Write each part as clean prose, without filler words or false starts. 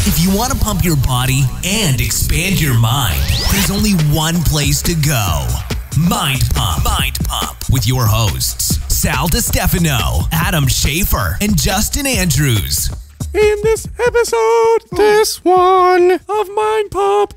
If you want to pump your body and expand your mind, there's only one place to go. Mind Pump. Mind Pump with your hosts, Sal DiStefano, Adam Schaefer, and Justin Andrews. In this episode, this one of Mind Pump,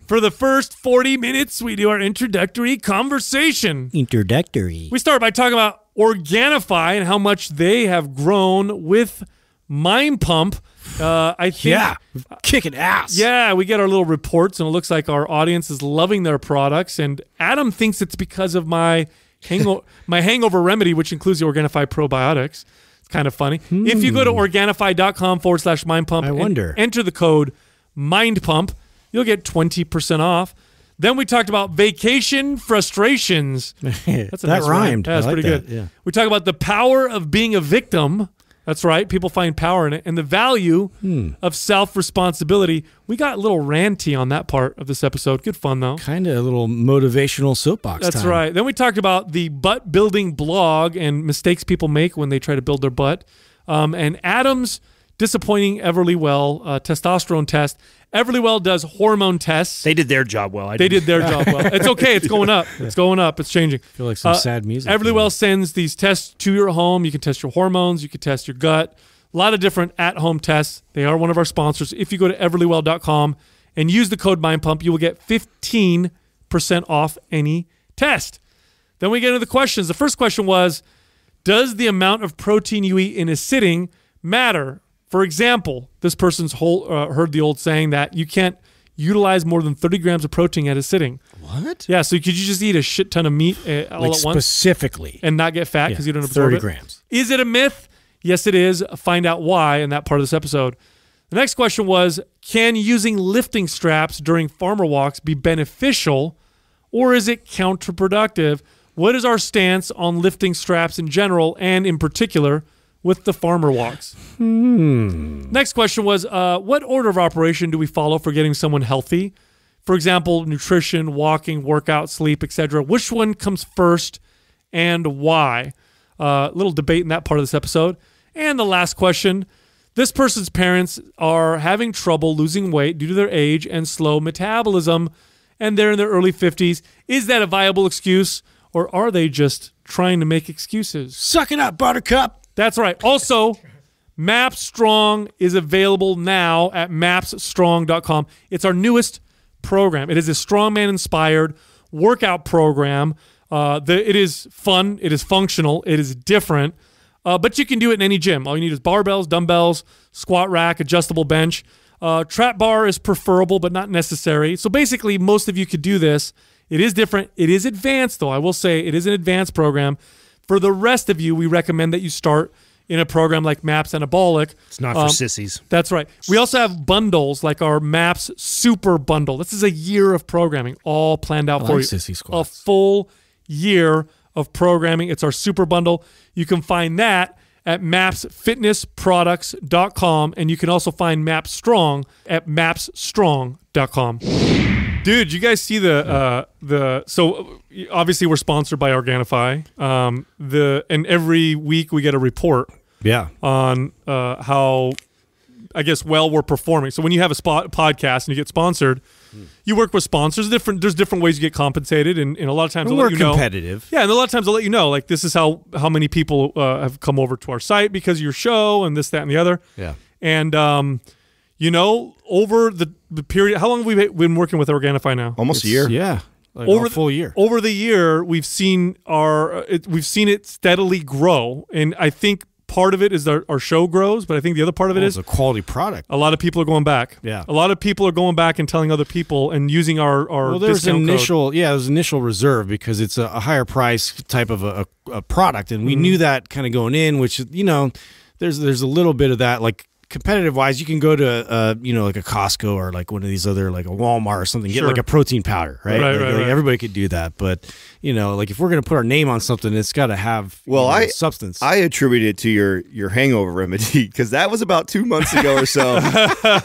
for the first 40 minutes, we do our introductory conversation. We start by talking about Organifi and how much they have grown with Mind Pump. I think, kicking ass. Yeah, we get our little reports, and it looks like our audience is loving their products. And Adam thinks it's because of my hangover remedy, which includes the Organifi probiotics. It's kind of funny. If you go to Organifi.com/mindpump and enter the code MINDPUMP, you'll get 20% off. Then we talked about vacation frustrations. That's a nice rhymed. Yeah, that's pretty good. Yeah. We talk about the power of being a victim. That's right. People find power in it. And the value of self-responsibility. We got a little ranty on that part of this episode. Good fun, though. Kind of a little motivational soapbox That's time. right. Then we talked about the butt-building blog and mistakes people make when they try to build their butt. And Adam's disappointing Everlywell testosterone test. Everlywell does hormone tests. They did their job well. They did their job well. It's okay. It's going up. It's going up. It's changing. I feel like some sad music. Everlywell sends these tests to your home. You can test your hormones. You can test your gut. A lot of different at-home tests. They are one of our sponsors. If you go to everlywell.com and use the code MINDPUMP, you will get 15% off any test. Then we get into the questions. The first question was, does the amount of protein you eat in a sitting matter? For example, this person's heard the old saying that you can't utilize more than 30 grams of protein at a sitting. What? Yeah, so could you just eat a shit ton of meat all at once? Specifically. And not get fat because you don't absorb 30 it? grams. Is it a myth? Yes, it is. Find out why in that part of this episode. The next question was, can using lifting straps during farmer walks be beneficial, or is it counterproductive? What is our stance on lifting straps in general and in particular with the farmer walks? Next question was, what order of operation do we follow for getting someone healthy? For example, nutrition, walking, workout, sleep, etc. Which one comes first and why? Little debate in that part of this episode. And the last question, this person's parents are having trouble losing weight due to their age and slow metabolism, and they're in their early 50s. Is that a viable excuse, or are they just trying to make excuses? Suck it up, buttercup. That's right. Also, MAPS Strong is available now at mapsstrong.com. It's our newest program. It is a strongman-inspired workout program. It is fun. It is functional. It is different. But you can do it in any gym. All you need is barbells, dumbbells, squat rack, adjustable bench. Trap bar is preferable, but not necessary. So basically, most of you could do this. It is different. It is advanced, though. I will say it is an advanced program. For the rest of you, we recommend that you start in a program like MAPS Anabolic. It's not for sissies. That's right. We also have bundles like our MAPS Super Bundle. This is a year of programming all planned out for you. Sissy squats. A full year of programming. It's our Super Bundle. You can find that at mapsfitnessproducts.com, and you can also find MAPS Strong at mapsstrong.com. Dude, you guys see so obviously we're sponsored by Organifi. And every week we get a report on how, I guess, well we're performing. So when you have a podcast and you get sponsored, you work with sponsors. There's different ways you get compensated, and a lot of times we're competitive. Yeah, and a lot of times I'll let you know, like, this is how many people have come over to our site because of your show and this, that, and the other. Yeah. And over the period, how long have we been working with Organifi now? Almost a year. Yeah. Over a full year. Over the year, we've seen it steadily grow, and I think part of it is our show grows, but I think the other part of it is it's a quality product. A lot of people are going back. Yeah. A lot of people are going back and telling other people and using our there's discount code. There's initial reserve because it's a higher price type of a product, and we knew that kind of going in, which, there's a little bit of that, like, competitive wise, you can go to like a Costco or like one of these other, like a Walmart or something, get like a protein powder, right? Right. Everybody could do that, but like if we're gonna put our name on something, it's got to have substance. I attribute it to your hangover remedy because that was about 2 months ago or so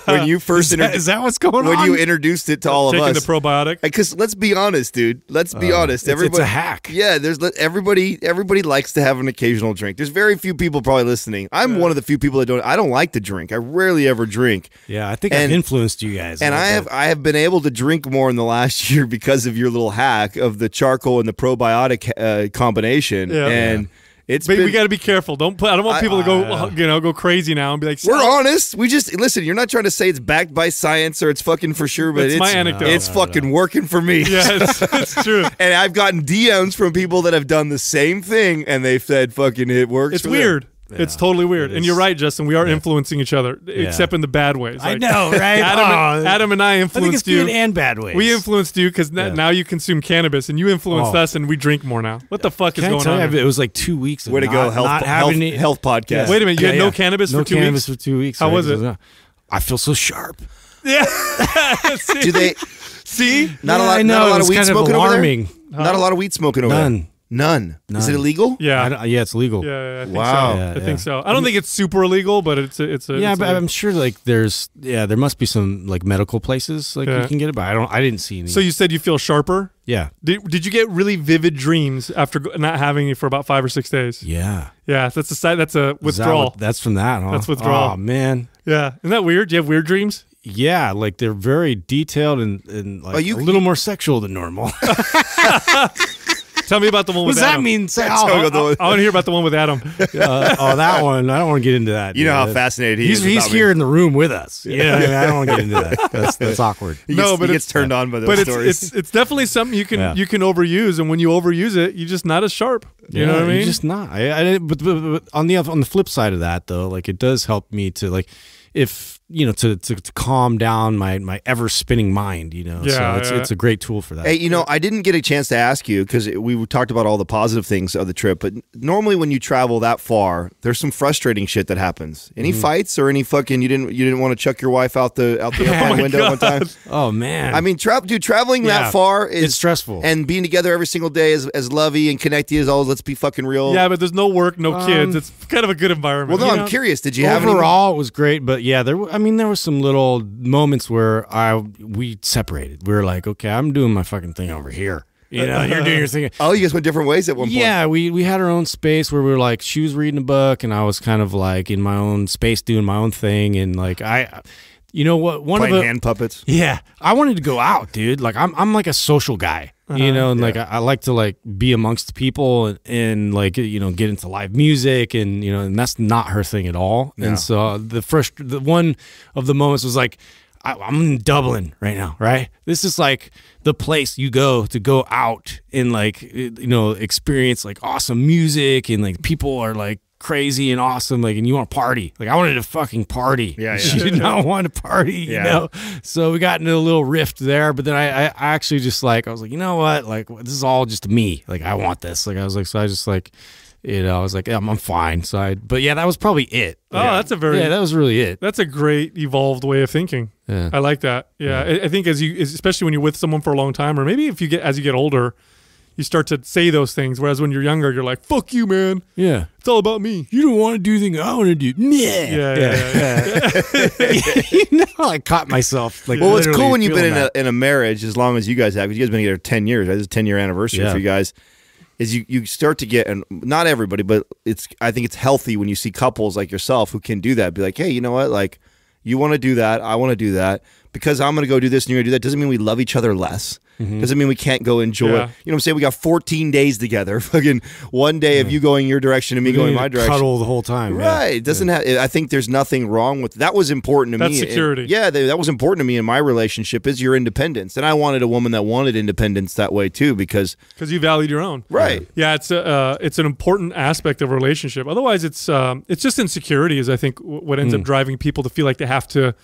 when you first is that what's going on? When you introduced it to all of us, taking the probiotic. Because let's be honest, dude. Let's be honest. It's a hack. Yeah, everybody likes to have an occasional drink. There's very few people probably listening. I'm one of the few people that don't. I don't like to drink. drink. I rarely ever drink. Yeah, I think I've influenced you guys. And I have been able to drink more in the last year because of your little hack of the charcoal and the probiotic combination. Yeah. And it's But we got to be careful. I don't want people to go crazy now and be like, we're honest. We just listen. You're not trying to say it's backed by science or it's fucking for sure, but it's my anecdote. It's fucking working for me. Yeah, it's true. And I've gotten DMs from people that have done the same thing, and they've said, "Fucking, it works." It's weird. Yeah, it's totally weird. And you're right, Justin. We are influencing each other, except in the bad ways. I know, right? Adam and I influenced I think it's you. good and bad ways. We influenced you because now you consume cannabis, and you influenced us, and we drink more now. What the fuck is going on? It was like 2 weeks. Way to go, health podcast. Yeah. Wait a minute, you had no cannabis for 2 weeks? No cannabis for 2 weeks. How was it? I feel so sharp. Yeah. Do they see? Not a lot. I know, not a lot it of was weed kind of smoking alarming. over there. Not a lot of weed smoking over there. None. Is it illegal? Yeah. Yeah, it's legal. Yeah, I think Wow. so. Yeah, I think so. I don't think it's super illegal, but it's Yeah, but I'm sure like there must be some like medical places like you can get it, but I didn't see any. So you said you feel sharper? Yeah. Did you get really vivid dreams after not having it for about 5 or 6 days? Yeah. Yeah, that's a withdrawal. That's from that, huh? That's withdrawal. Oh man. Yeah. Isn't that weird? Do you have weird dreams? Yeah, like they're very detailed and like a little more sexual than normal. Tell me about the one What with does Adam. that mean? I want to hear about the one with Adam. That one. I don't want to get into that. You know how fascinated he is. He's about here me. in the room with us. Yeah, I don't want to get into that. That's awkward. He gets turned on by those stories. It's definitely something you can overuse, and when you overuse it, you're just not as sharp. You know what I mean? You're just not. But on the flip side of that, though, like it does help me to like, if to calm down my ever spinning mind. So it's a great tool for that. Hey, I didn't get a chance to ask you because we talked about all the positive things of the trip, but normally when you travel that far, there's some frustrating shit that happens. Any fights or any fucking you didn't want to chuck your wife out the airplane window one time? Oh man, I mean, traveling that far is stressful, and being together every single day as lovey and connecty as always. Let's be fucking real. Yeah, but there's no work, no kids. It's kind of a good environment. Well, no, I'm curious. Did you have overall? It was great, but yeah, there were some little moments where we separated. We were like, okay, I'm doing my fucking thing over here. You're doing your thing. Oh, you guys went different ways at one point. Yeah, we had our own space where we were like, she was reading a book, and I was kind of like in my own space doing my own thing, and like playing hand puppets. Yeah, I wanted to go out, dude. Like I'm like a social guy. And like I like to like be amongst people and like get into live music and that's not her thing at all. No. And so the one of the moments was like I'm in Dublin right now, right? This is like the place you go out and like experience like awesome music and like people are like crazy and awesome, like, and you want to party. Like, I wanted to fucking party. Yeah. She did not want to party, you know? So we got into a little rift there, but then I actually just like, I was like, you know what? Like, this is all just me. Like, I want this. Like, I was like, so I just like, I was like, I'm fine. So but yeah, that was probably it. That's that was really it. That's a great evolved way of thinking. Yeah. I like that. Yeah. I think especially when you're with someone for a long time, or maybe as you get older, you start to say those things. Whereas when you're younger, you're like, fuck you, man. Yeah. It's all about me. You don't want to do things I want to do. Yeah. I caught myself. Like, well, it's cool when you've been in a marriage as long as you guys have, because you guys have been together 10 years. Right? This is a 10-year anniversary for you guys. Is you start to get, and not everybody, but I think it's healthy when you see couples like yourself who can do that. Be like, hey, you know what? Like, you want to do that. I want to do that. Because I'm going to go do this and you're going to do that doesn't mean we love each other less. Mm-hmm. Doesn't mean we can't go enjoy. You know what I'm saying? We got 14 days together. Fucking one day of you going your direction and me going my direction. Cuddle the whole time. Right. It doesn't have. I think there's nothing wrong with that. Was important to me. That's security. That was important to me in my relationship is your independence. And I wanted a woman that wanted independence that way too because you valued your own. Right. Yeah, it's an important aspect of a relationship. Otherwise it's just insecurity is I think what ends up driving people to feel like they have to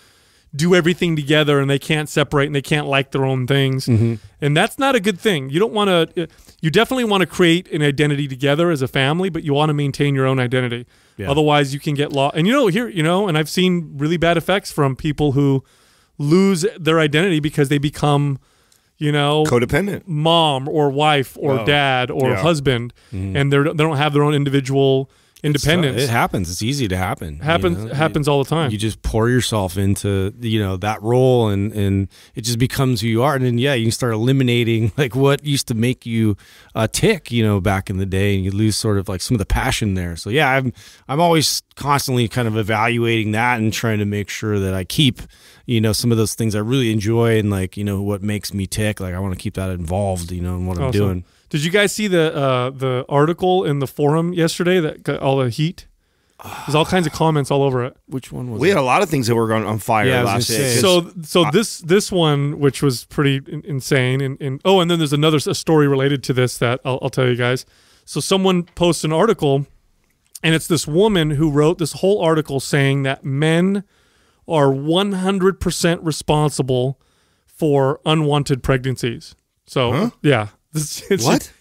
do everything together and they can't separate and they can't like their own things. Mm-hmm. And that's not a good thing. You don't want to, you definitely want to create an identity together as a family, but you want to maintain your own identity. Yeah. Otherwise you can get lost. And and I've seen really bad effects from people who lose their identity because they become, codependent mom or wife or dad or husband. Mm-hmm. And they don't have their own individual independence. It happens. It's easy to happen. Happens all the time. You just pour yourself into that role, and it just becomes who you are. And then you can start eliminating like what used to make you tick, back in the day, and you lose sort of like some of the passion there. So yeah, I'm always constantly kind of evaluating that and trying to make sure that I keep some of those things I really enjoy and like what makes me tick. Like I want to keep that involved, in what I'm doing. Did you guys see the article in the forum yesterday that got all the heat? There's all kinds of comments all over it. Which one was we had a lot of things that were on fire last day. So this one, which was pretty insane, and then there's a story related to this that I'll tell you guys. So someone posts an article, and it's this woman who wrote this whole article saying that men are 100% responsible for unwanted pregnancies. So yeah, what?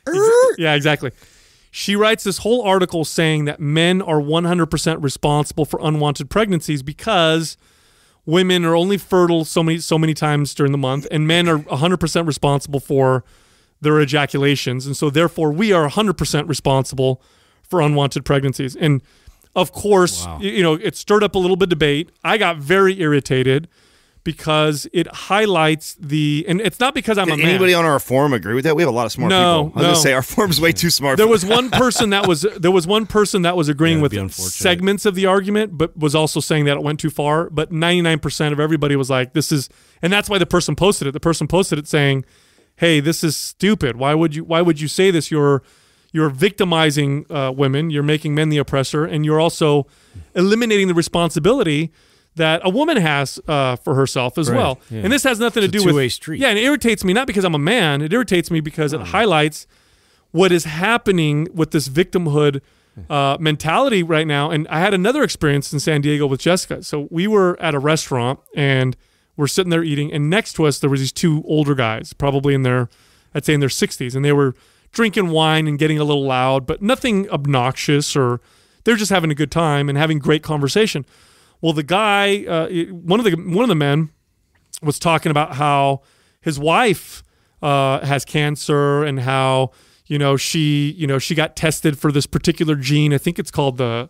Yeah, exactly. She writes this whole article saying that men are 100% responsible for unwanted pregnancies because women are only fertile so many times during the month, and men are 100% responsible for their ejaculations, and so therefore we are 100% responsible for unwanted pregnancies. And of course, it stirred up a little bit of debate. I got very irritated because it highlights and it's not because I'm a man. Anybody on our forum agree with that? We have a lot of smart people. I was going to say our forum's way too smart. There was one person that was agreeing with segments of the argument, but was also saying that it went too far. But 99% of everybody was like, "This is," and that's why the person posted it. The person posted it saying, "Hey, this is stupid. Why would you say this? You're victimizing women. You're making men the oppressor, and you're also eliminating the responsibility that a woman has for herself as well." Yeah. And this has nothing to do with two-way street. Yeah, and it irritates me not because I'm a man. It irritates me because it highlights what is happening with this victimhood mentality right now. And I had another experience in San Diego with Jessica. So we were at a restaurant and we're sitting there eating, and next to us there was these two older guys, probably in their 60s, and they were drinking wine and getting a little loud, but nothing obnoxious, or they're just having a good time and having great conversation. Well, the guy, one of the men, was talking about how his wife has cancer and how she got tested for this particular gene. I think it's called the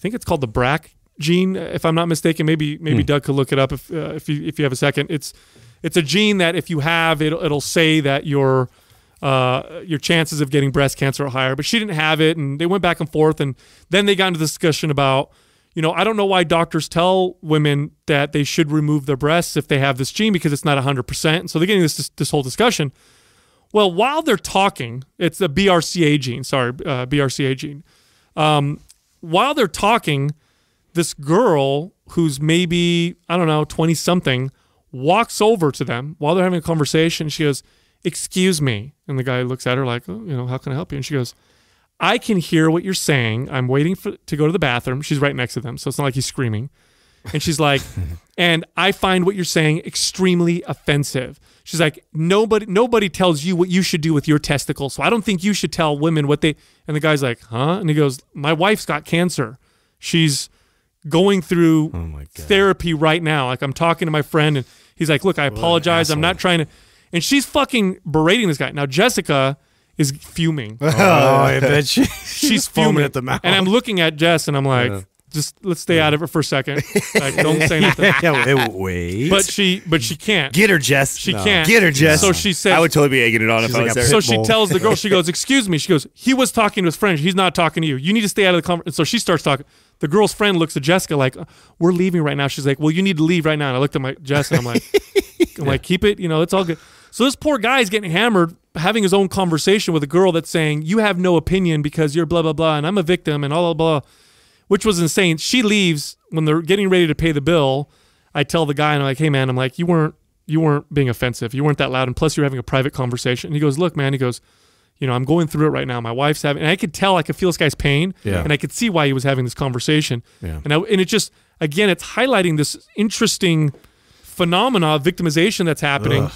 BRCA gene, if I'm not mistaken. Maybe Doug could look it up if you have a second. It's a gene that if you have it'll say that your chances of getting breast cancer are higher. But she didn't have it, and they went back and forth, and then they got into the discussion about, I don't know why doctors tell women that they should remove their breasts if they have this gene because it's not 100%. And so they're getting this whole discussion. Well, while they're talking, it's the BRCA gene. BRCA gene. While they're talking, this girl who's maybe, 20-something, walks over to them while they're having a conversation. She goes, "Excuse me." And the guy looks at her like, "Oh, how can I help you?" And she goes, "I can hear what you're saying. I'm waiting to go to the bathroom." She's right next to them, so it's not like he's screaming. And she's like, "And I find what you're saying extremely offensive." She's like, nobody tells you what you should do with your testicles, so I don't think you should tell women what they... And the guy's like, "Huh?" And he goes, "My wife's got cancer. She's going through therapy right now. Like, I'm talking to my friend," and he's like, "Look, I apologize. I'm not trying to..." And she's fucking berating this guy. Now, Jessica is fuming. I bet she's fuming at the mouth. And I'm looking at Jess, and I'm like, just let's stay out of it for a second. Like, don't say anything. Wait. But she can't. Get her, Jess. She can't. Get her, Jess. So she says, I would totally be egging it on if I was there. So she tells the girl, she goes, "Excuse me." She goes, "He was talking to his friend. He's not talking to you. You need to stay out of the conversation." So she starts talking. The girl's friend looks at Jessica like, "We're leaving right now." She's like, "Well, you need to leave right now." And I looked at my Jess, and I'm like, "Keep it. It's all good." So this poor guy is getting hammered, having his own conversation with a girl that's saying, "You have no opinion because you're blah, blah, blah, and I'm a victim," and all blah, blah, which was insane. She leaves. When they're getting ready to pay the bill, I tell the guy, and I'm like, "Hey, man," I'm like, you weren't being offensive. You weren't that loud, and plus you're having a private conversation." And he goes, "Look, man," he goes, "I'm going through it right now. My wife's having," and I could feel this guy's pain, and I could see why he was having this conversation. Yeah. And it just, again, it's highlighting this interesting phenomena of victimization that's happening. Ugh.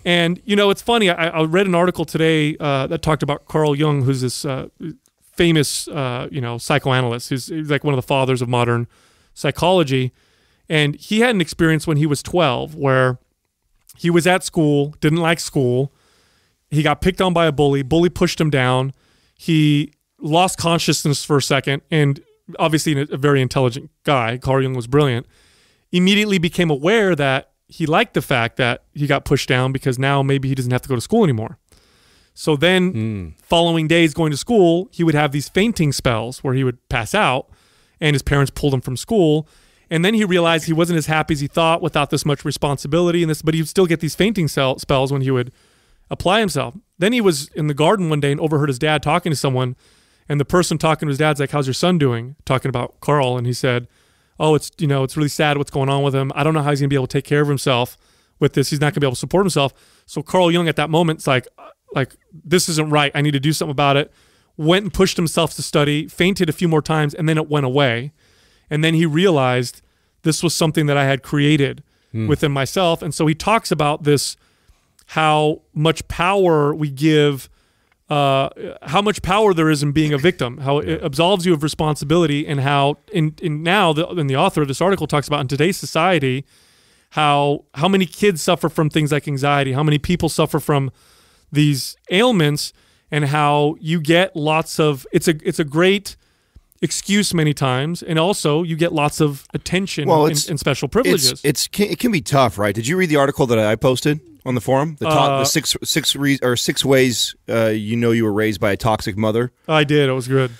And, it's funny. I read an article today that talked about Carl Jung, who's this famous, psychoanalyst. He's like one of the fathers of modern psychology. And he had an experience when he was 12 where he was at school, didn't like school. He got picked on by a bully. Bully pushed him down. He lost consciousness for a second and obviously a very intelligent guy, Carl Jung was brilliant, immediately became aware that he liked the fact that he got pushed down because now maybe he doesn't have to go to school anymore. So then following days going to school, he would have these fainting spells where he would pass out and his parents pulled him from school. And then he realized he wasn't as happy as he thought without this much responsibility and this, but he would still get these fainting spells when he would apply himself. Then he was in the garden one day and overheard his dad talking to someone, and the person talking to his dad's like, "How's your son doing?" Talking about Carl, and he said, "Oh, it's really sad what's going on with him. I don't know how he's gonna be able to take care of himself with this. He's not gonna be able to support himself." So Carl Jung at that moment's like this isn't right. I need to do something about it. Went and pushed himself to study, fainted a few more times, and then it went away. And then he realized this was something that I had created within myself. And so he talks about this, how much power we give, how much power there is in being a victim, how it absolves you of responsibility, and how the author of this article talks about in today's society, how many kids suffer from things like anxiety, how many people suffer from these ailments, and how you get lots of it's a great excuse many times, and also you get lots of attention and special privileges. It can be tough, right? Did you read the article that I posted on the forum? The six ways you were raised by a toxic mother. I did. It was good.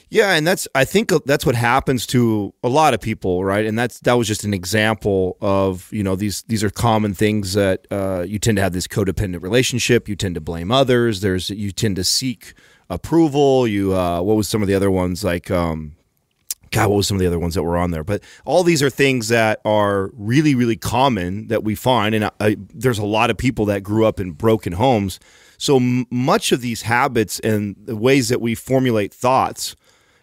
Yeah, and I think that's what happens to a lot of people, right? And that was just an example of, these are common things that you tend to have this codependent relationship. You tend to blame others. You tend to seek approval. What was some of the other ones like? What was some of the other ones that were on there? But all these are things that are really, really common that we find, and there's a lot of people that grew up in broken homes. So much of these habits and the ways that we formulate thoughts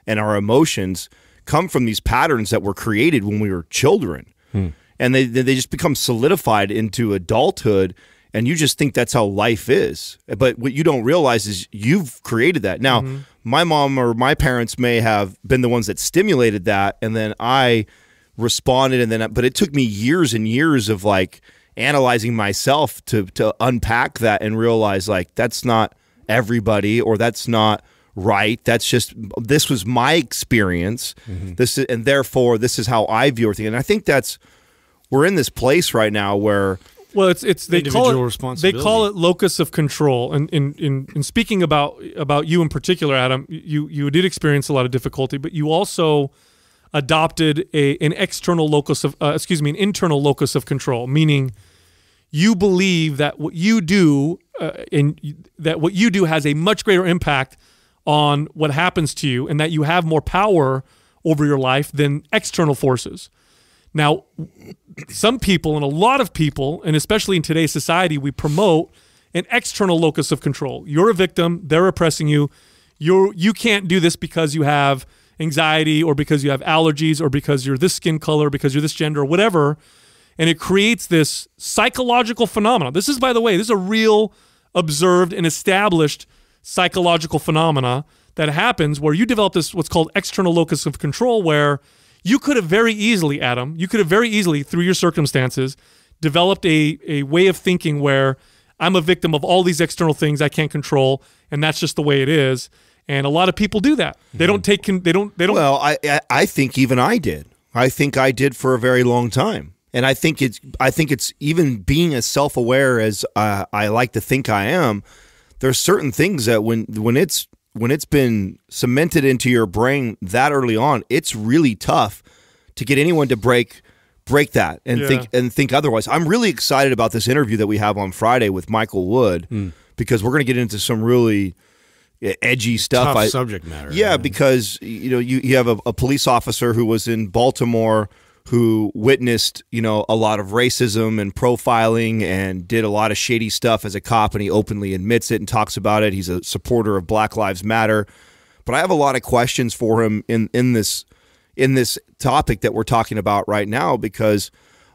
and our emotions come from these patterns that were created when we were children. And they just become solidified into adulthood, and you just think that's how life is. But what you don't realize is you've created that. Now, my mom or my parents may have been the ones that stimulated that, and then I responded, but it took me years and years of analyzing myself to unpack that and realize that's not everybody, or that's not right. This was my experience. And therefore this is how I view everything. And I think we're in this place right now where they call it locus of control. And in speaking about you in particular, Adam, you did experience a lot of difficulty, but you also adopted an internal locus of control, meaning you believe that what you do has a much greater impact on what happens to you, and that you have more power over your life than external forces. Now, some people, and a lot of people, and especially in today's society, we promote an external locus of control. You're a victim, they're oppressing you. You can't do this because you have anxiety, or because you have allergies, or because you're this skin color, because you're this gender, or whatever. And it creates this psychological phenomenon. This is, by the way, this is a real observed and established psychological phenomena that happens where you develop this what's called external locus of control, where you could have very easily, Adam, through your circumstances, developed a way of thinking where I'm a victim of all these external things I can't control, and that's just the way it is. And a lot of people do that. They don't take. They don't. Well, I think even I did. I think I did for a very long time. And I think it's even being as self-aware as I like to think I am. There's certain things that when it's been cemented into your brain that early on, it's really tough to get anyone to break that and think otherwise. I'm really excited about this interview that we have on Friday with Michael Wood, because we're going to get into some really edgy stuff. Tough subject matter. Yeah, because you have a police officer who was in Baltimore who witnessed, a lot of racism and profiling and did a lot of shady stuff as a cop, and he openly admits it and talks about it. He's a supporter of Black Lives Matter. But I have a lot of questions for him in this topic that we're talking about right now, because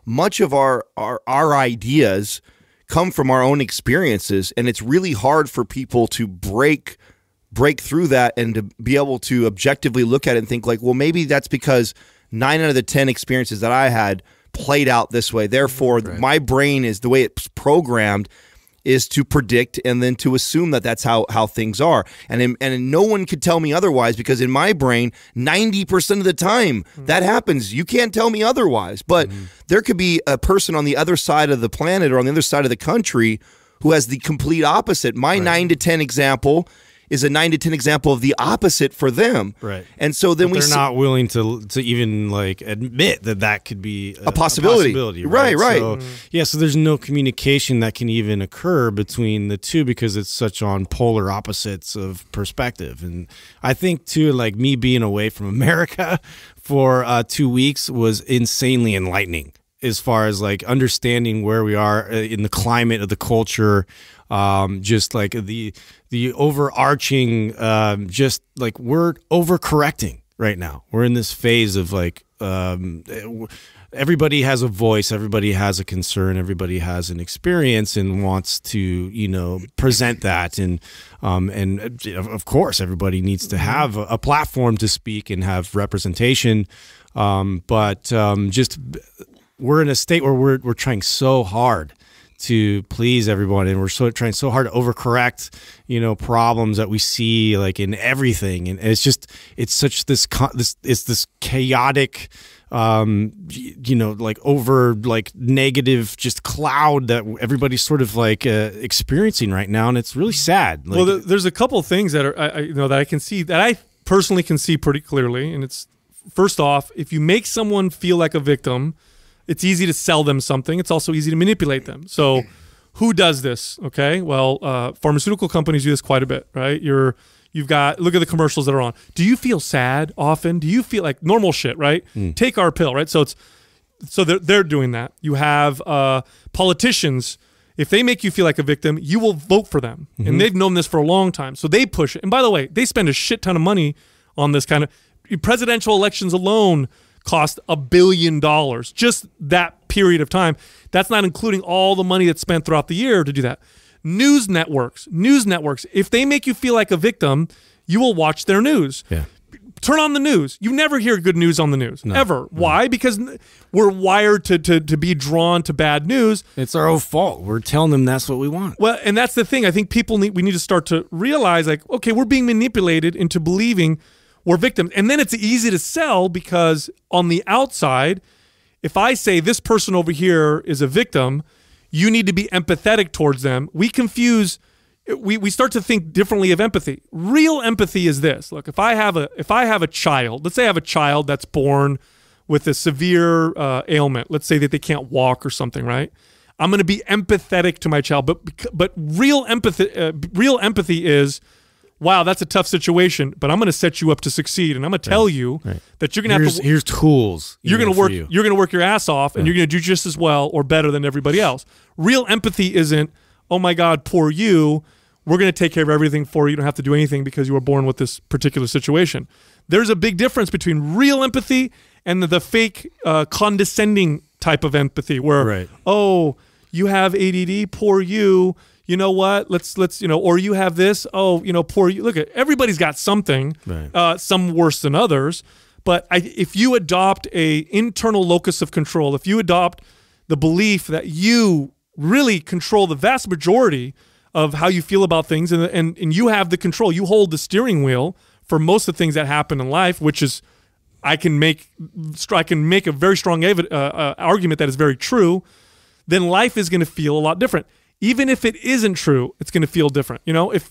much of our ideas come from our own experiences, and it's really hard for people to break through that and to be able to objectively look at it and think well, maybe that's because 9 out of the 10 experiences that I had played out this way. Therefore, my brain is the way it's programmed. is to predict and then to assume that that's how things are. And no one could tell me otherwise, because in my brain, 90% of the time that happens. You can't tell me otherwise. But there could be a person on the other side of the planet or on the other side of the country who has the complete opposite. My 9 to 10 example is a 9 to 10 example of the opposite for them. Right. And so then they're not willing to even like admit that could be a possibility. Right. So, so there's no communication that can even occur between the two, because it's such on polar opposites of perspective. And I think too, like me being away from America for 2 weeks was insanely enlightening, as far as like understanding where we are in the climate of the culture, just like the overarching, just like we're overcorrecting right now. We're in this phase of like, everybody has a voice, everybody has a concern, everybody has an experience and wants to, present that. And of course, everybody needs to have a platform to speak and have representation. Just we're in a state where we're trying so hard to please everyone, and we're trying so hard to overcorrect, problems that we see like in everything, and it's such this chaotic, like over like negative just cloud that everybody's sort of like experiencing right now, and it's really sad. Like, well, there's a couple of things that are that I can see, that I personally can see pretty clearly, and it's, first off, if you make someone feel like a victim, it's easy to sell them something. It's also easy to manipulate them. So who does this? Okay. Well, pharmaceutical companies do this quite a bit, right? You've got, look at the commercials that are on. Do you feel sad often? Do you feel like normal shit, right? Take our pill, right? So they're doing that. You have politicians. If they make you feel like a victim, you will vote for them. And they've known this for a long time. So they push it. And by the way, they spend a shit ton of money on this kind of, presidential elections alone cost $1 billion, just that period of time. That's not including all the money that's spent throughout the year to do that. News networks, if they make you feel like a victim, you will watch their news. Yeah. Turn on the news. You never hear good news on the news, ever. Why? Because we're wired to be drawn to bad news. It's our own fault. We're telling them that's what we want. Well, and that's the thing. I think we need to start to realize, like, okay, we're being manipulated into believing we're victims. And then it's easy to sell, because on the outside, if I say this person over here is a victim, you need to be empathetic towards them. We start to think differently of empathy. Real empathy is this. Look, if I have a child, let's say I have a child that's born with a severe ailment. Let's say that they can't walk or something, right? I'm going to be empathetic to my child, but real empathy is, wow, that's a tough situation, but I'm going to set you up to succeed, and I'm going to tell you that you're going to have to. Here's tools. You're going to work. You're going to work your ass off, and you're going to do just as well or better than everybody else. Real empathy isn't, oh my God, poor you. We're going to take care of everything for you. You don't have to do anything because you were born with this particular situation. There's a big difference between real empathy and the fake condescending type of empathy, where oh, you have ADD, poor you. You know what? Let's or you have this. Oh, poor you. Look, everybody's got something. Some worse than others. But if you adopt a internal locus of control, if you adopt the belief that you really control the vast majority of how you feel about things, and you have the control, you hold the steering wheel for most of the things that happen in life, which is, I can make a very strong argument that is very true. Then life is going to feel a lot different. Even if it isn't true, it's going to feel different. If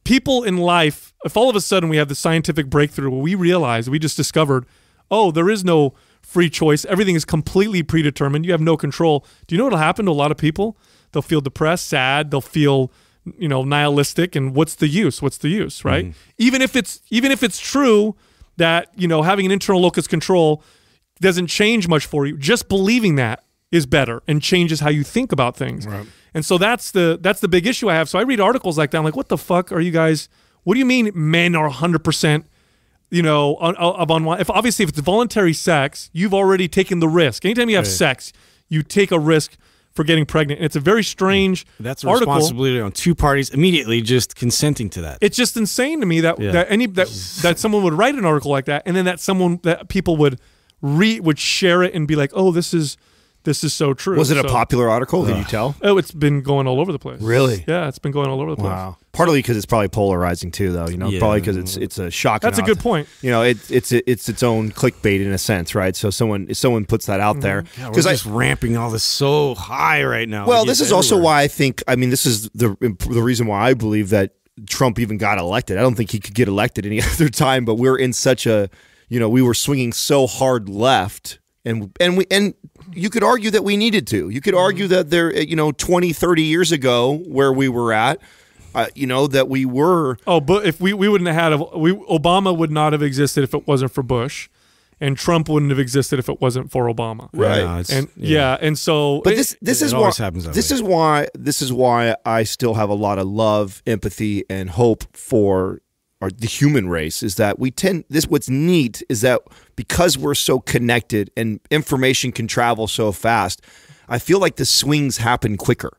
people in life, if all of a sudden we have the scientific breakthrough where we just discovered, oh, there is no free choice. Everything is completely predetermined. You have no control. Do you know what'll happen to a lot of people? They'll feel depressed, sad. They'll feel, nihilistic. And what's the use? What's the use, right? Even if it's true that, having an internal locus control doesn't change much for you, just believing that is better and changes how you think about things. Right. And so that's the big issue I have. So I read articles like that. I'm like, what the fuck are you guys? What do you mean men are 100%? If it's voluntary sex, you've already taken the risk. Anytime you have sex, you take a risk for getting pregnant. And it's a very strange That's a responsibility on two parties immediately just consenting to that. It's just insane to me that someone would write an article like that, and then that people would share it and be like, oh, this is this is so true. Was it a popular article? Did you tell? Oh, it's been going all over the place. Really? Yeah, it's been going all over the place. Wow. Partly because it's probably polarizing too, though. Probably because it's a shock. That's a good point. It's its own clickbait in a sense, right? So someone puts that out there because just ramping all this so high right now. Well, this is also why I think. I mean, this is the reason why I believe that Trump even got elected. I don't think he could get elected any other time, but we're in such a, we were swinging so hard left. And you could argue that we needed to. You could argue that there, 20, 30 years ago where we were at, that we were. Oh, but if we wouldn't have had, Obama would not have existed if it wasn't for Bush, and Trump wouldn't have existed if it wasn't for Obama. Right. And so. But this is why I still have a lot of love, empathy, and hope for the human race, is that what's neat is that because we're so connected and information can travel so fast, I feel like the swings happen quicker.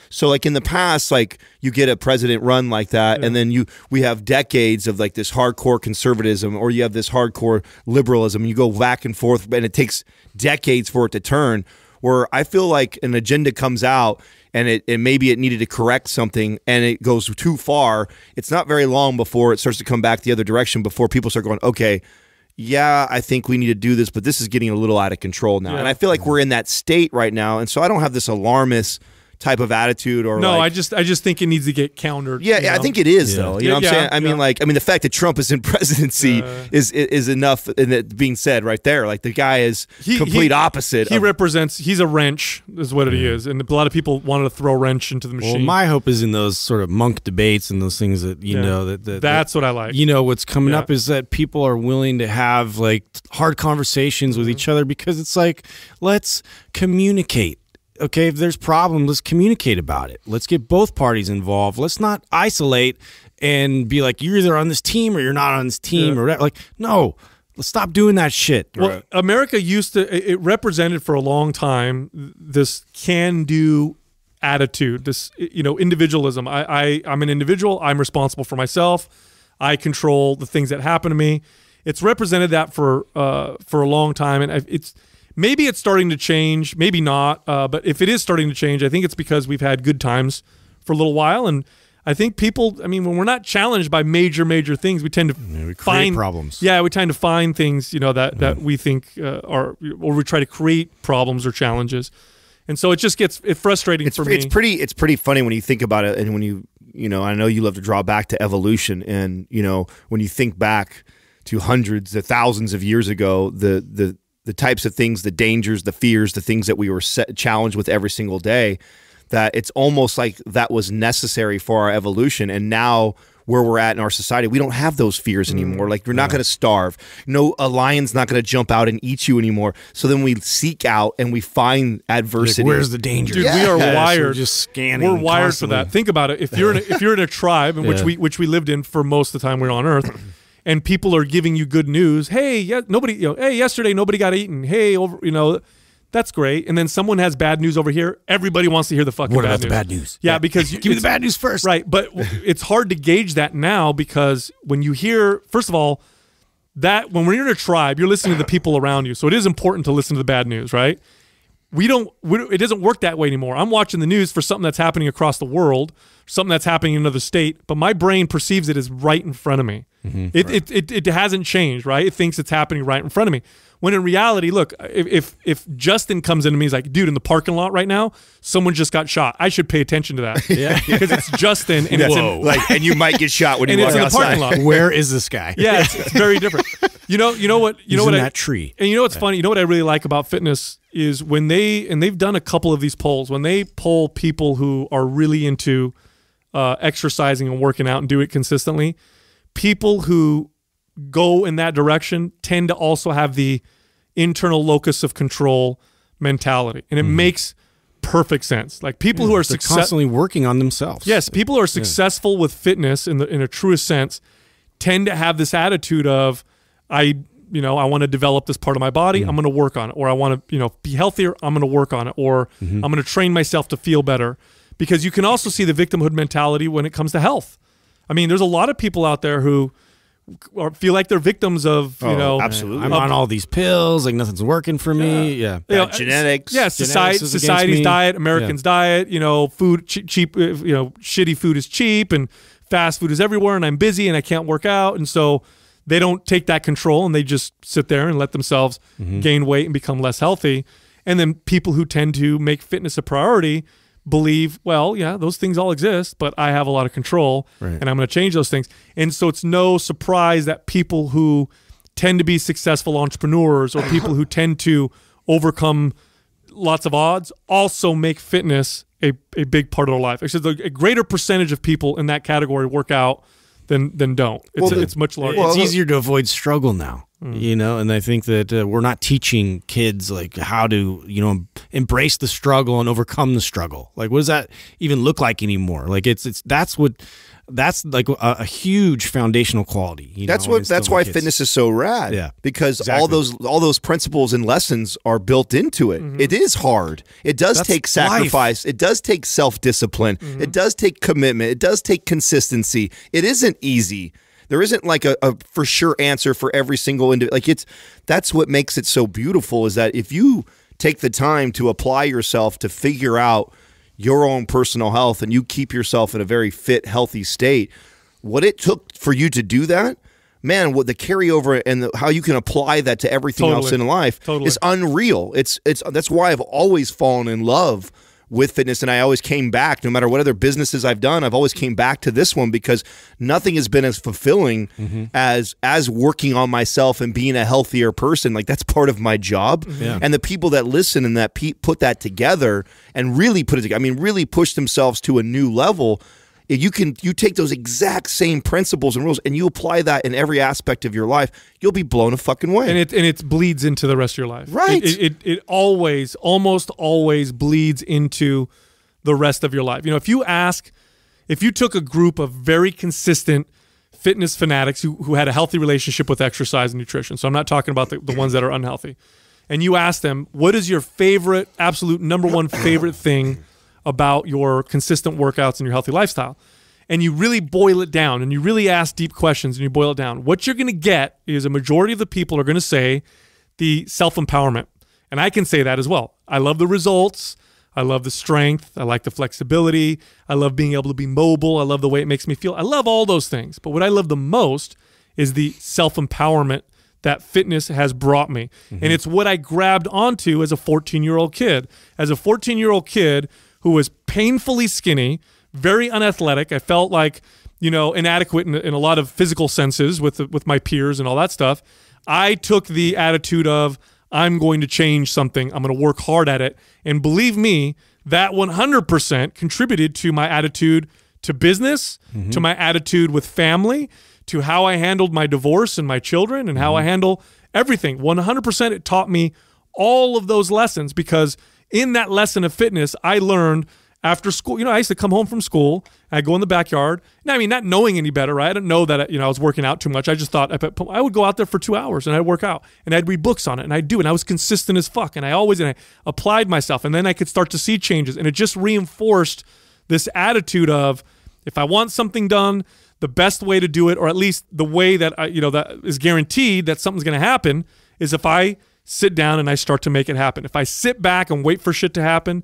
So like in the past, like you get a president run like that, and then we have decades of like this hardcore conservatism, or you have this hardcore liberalism, and you go back and forth, and it takes decades for it to turn. Where I feel like an agenda comes out and maybe it needed to correct something and it goes too far, it's not very long before it starts to come back the other direction, before people start going, okay, yeah, I think we need to do this, but this is getting a little out of control now. And I feel like we're in that state right now, and so I don't have this alarmist type of attitude or I just think it needs to get countered. I think it is though. You know what I'm saying? I mean the fact that Trump is in presidency is enough in it being said right there. Like the guy is complete opposite. He's a wrench is what he is, and a lot of people wanted to throw a wrench into the machine. Well, my hope is in those sort of monk debates and those things that that's what I like. What's coming up is that people are willing to have like hard conversations with each other, because it's like, let's communicate. Okay, if there's problems, let's communicate about it. Let's get both parties involved. Let's not isolate and be like, you're either on this team or you're not on this team or whatever. Like, no, let's stop doing that shit. Well, America it represented for a long time this can-do attitude, this individualism. I'm an individual. I'm responsible for myself. I control the things that happen to me. It's represented that for a long time, and maybe it's starting to change, maybe not. But if it is starting to change, I think it's because we've had good times for a little while. And I think people, when we're not challenged by major things, we tend to find problems. Yeah, we tend to find things, that we think or we try to create problems or challenges. And so it just gets frustrating for me. It's pretty funny when you think about it, and when I know you love to draw back to evolution, and when you think back to hundreds of thousands of years ago, the types of things, the dangers, the fears, the things that we were challenged with every single day, that it's almost like that was necessary for our evolution. And now where we're at in our society, we don't have those fears anymore. Like, you're not going to starve. No, a lion's not going to jump out and eat you anymore. So then we seek out and we find adversity. Like, where's the danger? Dude, we are wired. We're just scanning. We're wired constantly. for that. Think about it. If you're in a tribe, in which we lived in for most of the time we were on Earth, and people are giving you good news. Hey, hey, yesterday nobody got eaten. Hey, that's great. And then someone has bad news over here. Everybody wants to hear the fucking what bad about news. the bad news? Yeah, because give me the bad news first. Right, but it's hard to gauge that now, because when you hear, first of all, that when we're in a tribe, you're listening to the people around you. So it is important to listen to the bad news, right? It doesn't work that way anymore. I'm watching the news for something that's happening across the world, something that's happening in another state, but my brain perceives it as right in front of me. It hasn't changed, right? It thinks it's happening right in front of me. When in reality, look, if Justin comes into me, he's like, dude, in the parking lot right now, someone just got shot. I should pay attention to that. Because it's Justin, and and you might get shot when you walk it's in outside. the parking lot. Where is this guy? Yeah, it's very different. You know what? That tree. And what's funny? You know what I really like about fitness is when they've done a couple of these polls, when they poll people who are really into exercising and working out and do it consistently, people who go in that direction tend to also have the internal locus of control mentality, and it makes perfect sense. Like people who are constantly working on themselves. Yes, people who are successful with fitness in a truest sense tend to have this attitude of, I want to develop this part of my body. I'm going to work on it, or I want to be healthier. I'm going to work on it, or I'm going to train myself to feel better. Because you can also see the victimhood mentality when it comes to health. I mean, there's a lot of people out there who or feel like they're victims of, absolutely. I'm on all these pills, like nothing's working for me. Yeah. Genetics. Yeah, Genetics is against society's me. diet, Americans' diet, food cheap, shitty food is cheap and fast food is everywhere and I'm busy and I can't work out. And so they don't take that control and they just sit there and let themselves gain weight and become less healthy. And then people who tend to make fitness a priority believe, well, yeah, those things all exist, but I have a lot of control and I'm going to change those things. And so it's no surprise that people who tend to be successful entrepreneurs or people who tend to overcome lots of odds also make fitness a big part of their life. Actually, a greater percentage of people in that category work out than don't. It's much larger. It's easier to avoid struggle now, and I think that we're not teaching kids like how to, embrace the struggle and overcome the struggle. Like, what does that even look like anymore? Like, that's like a huge foundational quality. That's why fitness is so rad. Yeah, because all those principles and lessons are built into it. It is hard. It does take sacrifice. It does take self-discipline. It does take commitment. It does take consistency. It isn't easy. There isn't like a for sure answer for every single individual. That's what makes it so beautiful, is that if you take the time to apply yourself to figure out your own personal health and you keep yourself in a very fit, healthy state, what it took for you to do that, man, what the carryover and how you can apply that to everything else in life is unreal. That's why I've always fallen in love with fitness, and I always came back. No matter what other businesses I've done, I've always came back to this one because nothing has been as fulfilling as working on myself and being a healthier person. Like, that's part of my job. And the people that listen and that put that together and really put it together, really push themselves to a new level. You take those exact same principles and rules and you apply that in every aspect of your life, you'll be blown a fucking away. And it bleeds into the rest of your life. Right. It almost always bleeds into the rest of your life. If you took a group of very consistent fitness fanatics who had a healthy relationship with exercise and nutrition, so I'm not talking about the ones that are unhealthy, and you ask them, what is your favorite, absolute number one favorite thing about your consistent workouts and your healthy lifestyle, and you really boil it down and you really ask deep questions and you boil it down, what you're going to get is a majority of the people are going to say the self-empowerment. And I can say that as well. I love the results. I love the strength. I like the flexibility. I love being able to be mobile. I love the way it makes me feel. I love all those things. But what I love the most is the self-empowerment that fitness has brought me. And it's what I grabbed onto as a 14-year-old kid. As a 14-year-old kid who was painfully skinny, very unathletic. I felt like, inadequate in a lot of physical senses with my peers and all that stuff. I took the attitude of, I'm going to change something. I'm going to work hard at it. And believe me, that 100% contributed to my attitude to business, to my attitude with family, to how I handled my divorce and my children and how I handle everything. 100% it taught me all of those lessons, because in that lesson of fitness, I learned after school. I used to come home from school, I'd go in the backyard. Not knowing any better, right? I didn't know that I was working out too much. I just thought I would go out there for 2 hours and I'd work out and I'd read books on it and I'd do it. And I was consistent as fuck. And I applied myself, and then I could start to see changes. And it just reinforced this attitude of, if I want something done, the best way to do it, or at least the way that that is guaranteed that something's going to happen, is if I sit down and I start to make it happen. If I sit back and wait for shit to happen,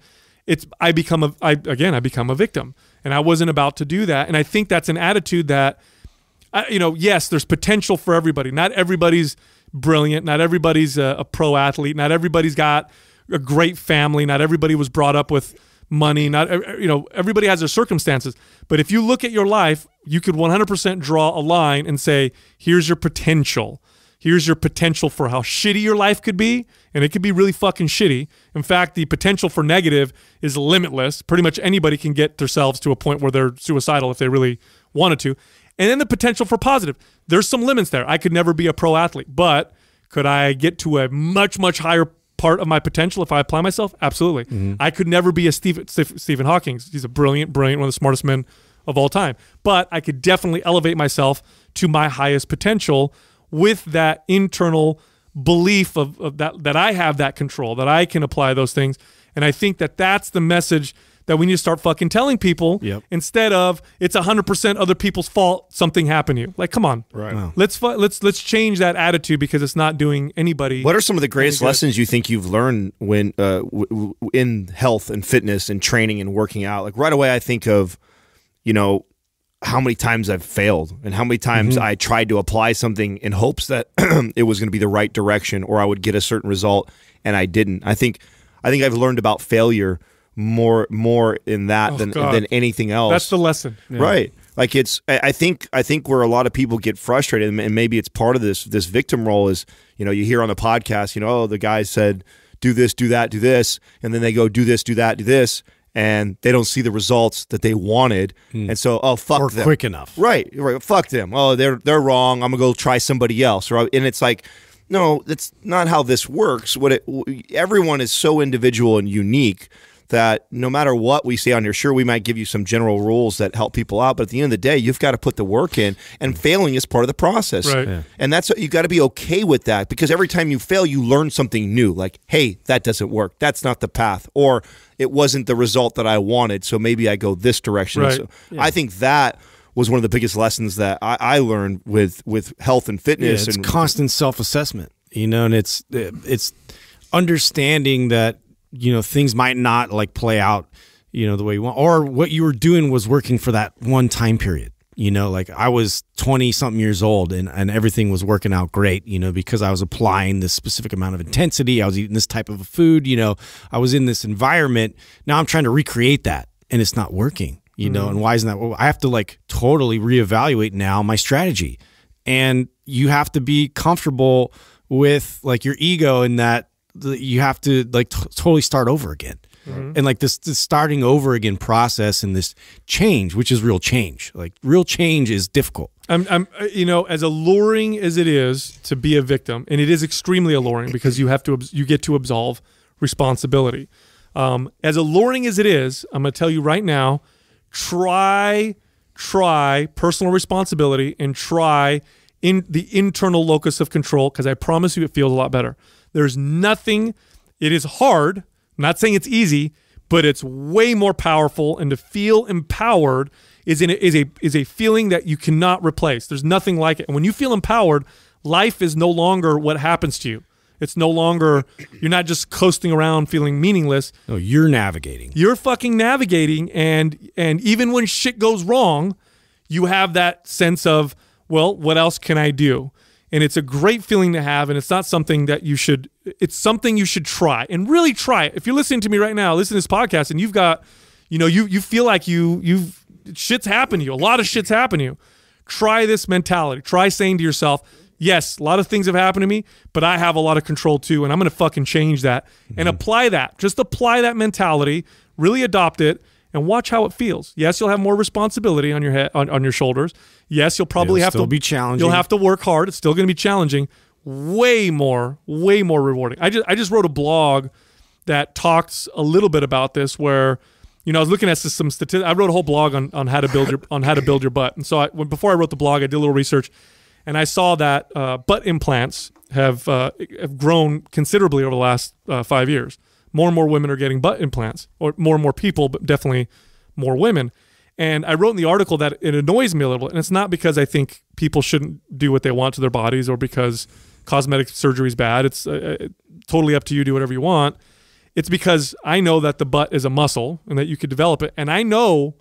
I become a victim. And I wasn't about to do that. And I think that's an attitude that, yes, there's potential for everybody. Not everybody's brilliant. Not everybody's a pro athlete. Not everybody's got a great family. Not everybody was brought up with money. Not everybody has their circumstances. But if you look at your life, you could 100% draw a line and say, here's your potential. Here's your potential for how shitty your life could be, and it could be really fucking shitty. In fact, the potential for negative is limitless. Pretty much anybody can get themselves to a point where they're suicidal if they really wanted to. And then the potential for positive. There's some limits there. I could never be a pro athlete, but could I get to a much, much higher part of my potential if I apply myself? Absolutely. I could never be a Stephen Hawking. He's a brilliant, one of the smartest men of all time. But I could definitely elevate myself to my highest potential with that internal belief of that I have that control, that I can apply those things. And I think that that's the message that we need to start fucking telling people instead of it's 100% other people's fault something happened to you. Like, come on. Right. Wow. Let's change that attitude because it's not doing anybody. What are some of the greatest lessons you think you've learned when in health and fitness and training and working out? Like right away I think of, how many times I've failed and how many times I tried to apply something in hopes that it was going to be the right direction or I would get a certain result and I didn't. I think I've learned about failure more in that than anything else. That's the lesson. Yeah. Right. Like I think where a lot of people get frustrated and maybe it's part of this victim role is, you hear on the podcast, oh, the guy said, do this, do that, do this. And then they go, do this, do that, do this. And they don't see the results that they wanted, and so fuck or them. Quick enough, right? Fuck them. Oh, they're wrong. I'm gonna go try somebody else. And it's like, no, that's not how this works. Everyone is so individual and unique that no matter what we say on here, sure, we might give you some general rules that help people out, but at the end of the day, you've got to put the work in, and failing is part of the process. Right. Yeah. And you got to be okay with that because every time you fail, you learn something new. Like, hey, that doesn't work. That's not the path, or it wasn't the result that I wanted, so maybe I go this direction. Right. So I think that was one of the biggest lessons that I learned with health and fitness. It's and constant self-assessment, and it's understanding that things might not like play out the way you want, or what you were doing was working for that one time period. Like I was 20 something years old and everything was working out great, because I was applying this specific amount of intensity. I was eating this type of food, I was in this environment. Now I'm trying to recreate that and it's not working, and why isn't that? Well, I have to like totally reevaluate now my strategy, and you have to be comfortable with like your ego in that you have to like totally start over again. And like this starting over again process and this change, which is real change. Like real change is difficult. I'm as alluring as it is to be a victim, and it is extremely alluring because you get to absolve responsibility. As alluring as it is, I'm going to tell you right now, try personal responsibility and try in the internal locus of control, because I promise you it feels a lot better. There's nothing, it is hard. I'm not saying it's easy, but it's way more powerful, and to feel empowered is a feeling that you cannot replace. There's nothing like it. And when you feel empowered, life is no longer what happens to you. It's no longer, you're not just coasting around feeling meaningless. No, you're navigating. You're fucking navigating, and even when shit goes wrong, you have that sense of, well, what else can I do? And it's a great feeling to have, and it's not something that it's something you should try, and really try it. If you're listening to me right now, listen to this podcast, and you've got, you feel like shit's happened to you. A lot of shit's happened to you. Try this mentality. Try saying to yourself, yes, a lot of things have happened to me, but I have a lot of control too, and I'm going to fucking change that and apply that. Just apply that mentality, really adopt it, and watch how it feels. Yes, you'll have more responsibility on your head, on your shoulders. Yes, you'll probably have to be challenging. You'll have to work hard. It's still going to be challenging. Way more rewarding. I just wrote a blog that talks a little bit about this, where I was looking at some statistics. I wrote a whole blog on how to build your butt. And so before I wrote the blog, I did a little research, and I saw that butt implants have grown considerably over the last 5 years. More and more women are getting butt implants, or more and more people, but definitely more women. And I wrote in the article that it annoys me a little bit, and it's not because I think people shouldn't do what they want to their bodies or because cosmetic surgery is bad. It's totally up to you. Do whatever you want. It's because I know that the butt is a muscle and that you could develop it. And I know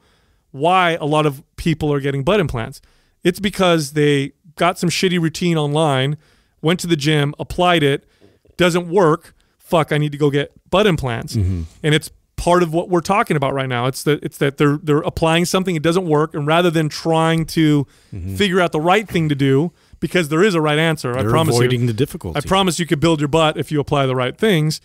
why a lot of people are getting butt implants. It's because they got some shitty routine online, went to the gym, applied it, doesn't work. Fuck, I need to go get butt implants. And it's part of what we're talking about right now. It's that they're applying something, it doesn't work, and rather than trying to figure out the right thing to do, because there is a right answer, They're I promise avoiding the difficulty. I promise you could build your butt if you apply the right things.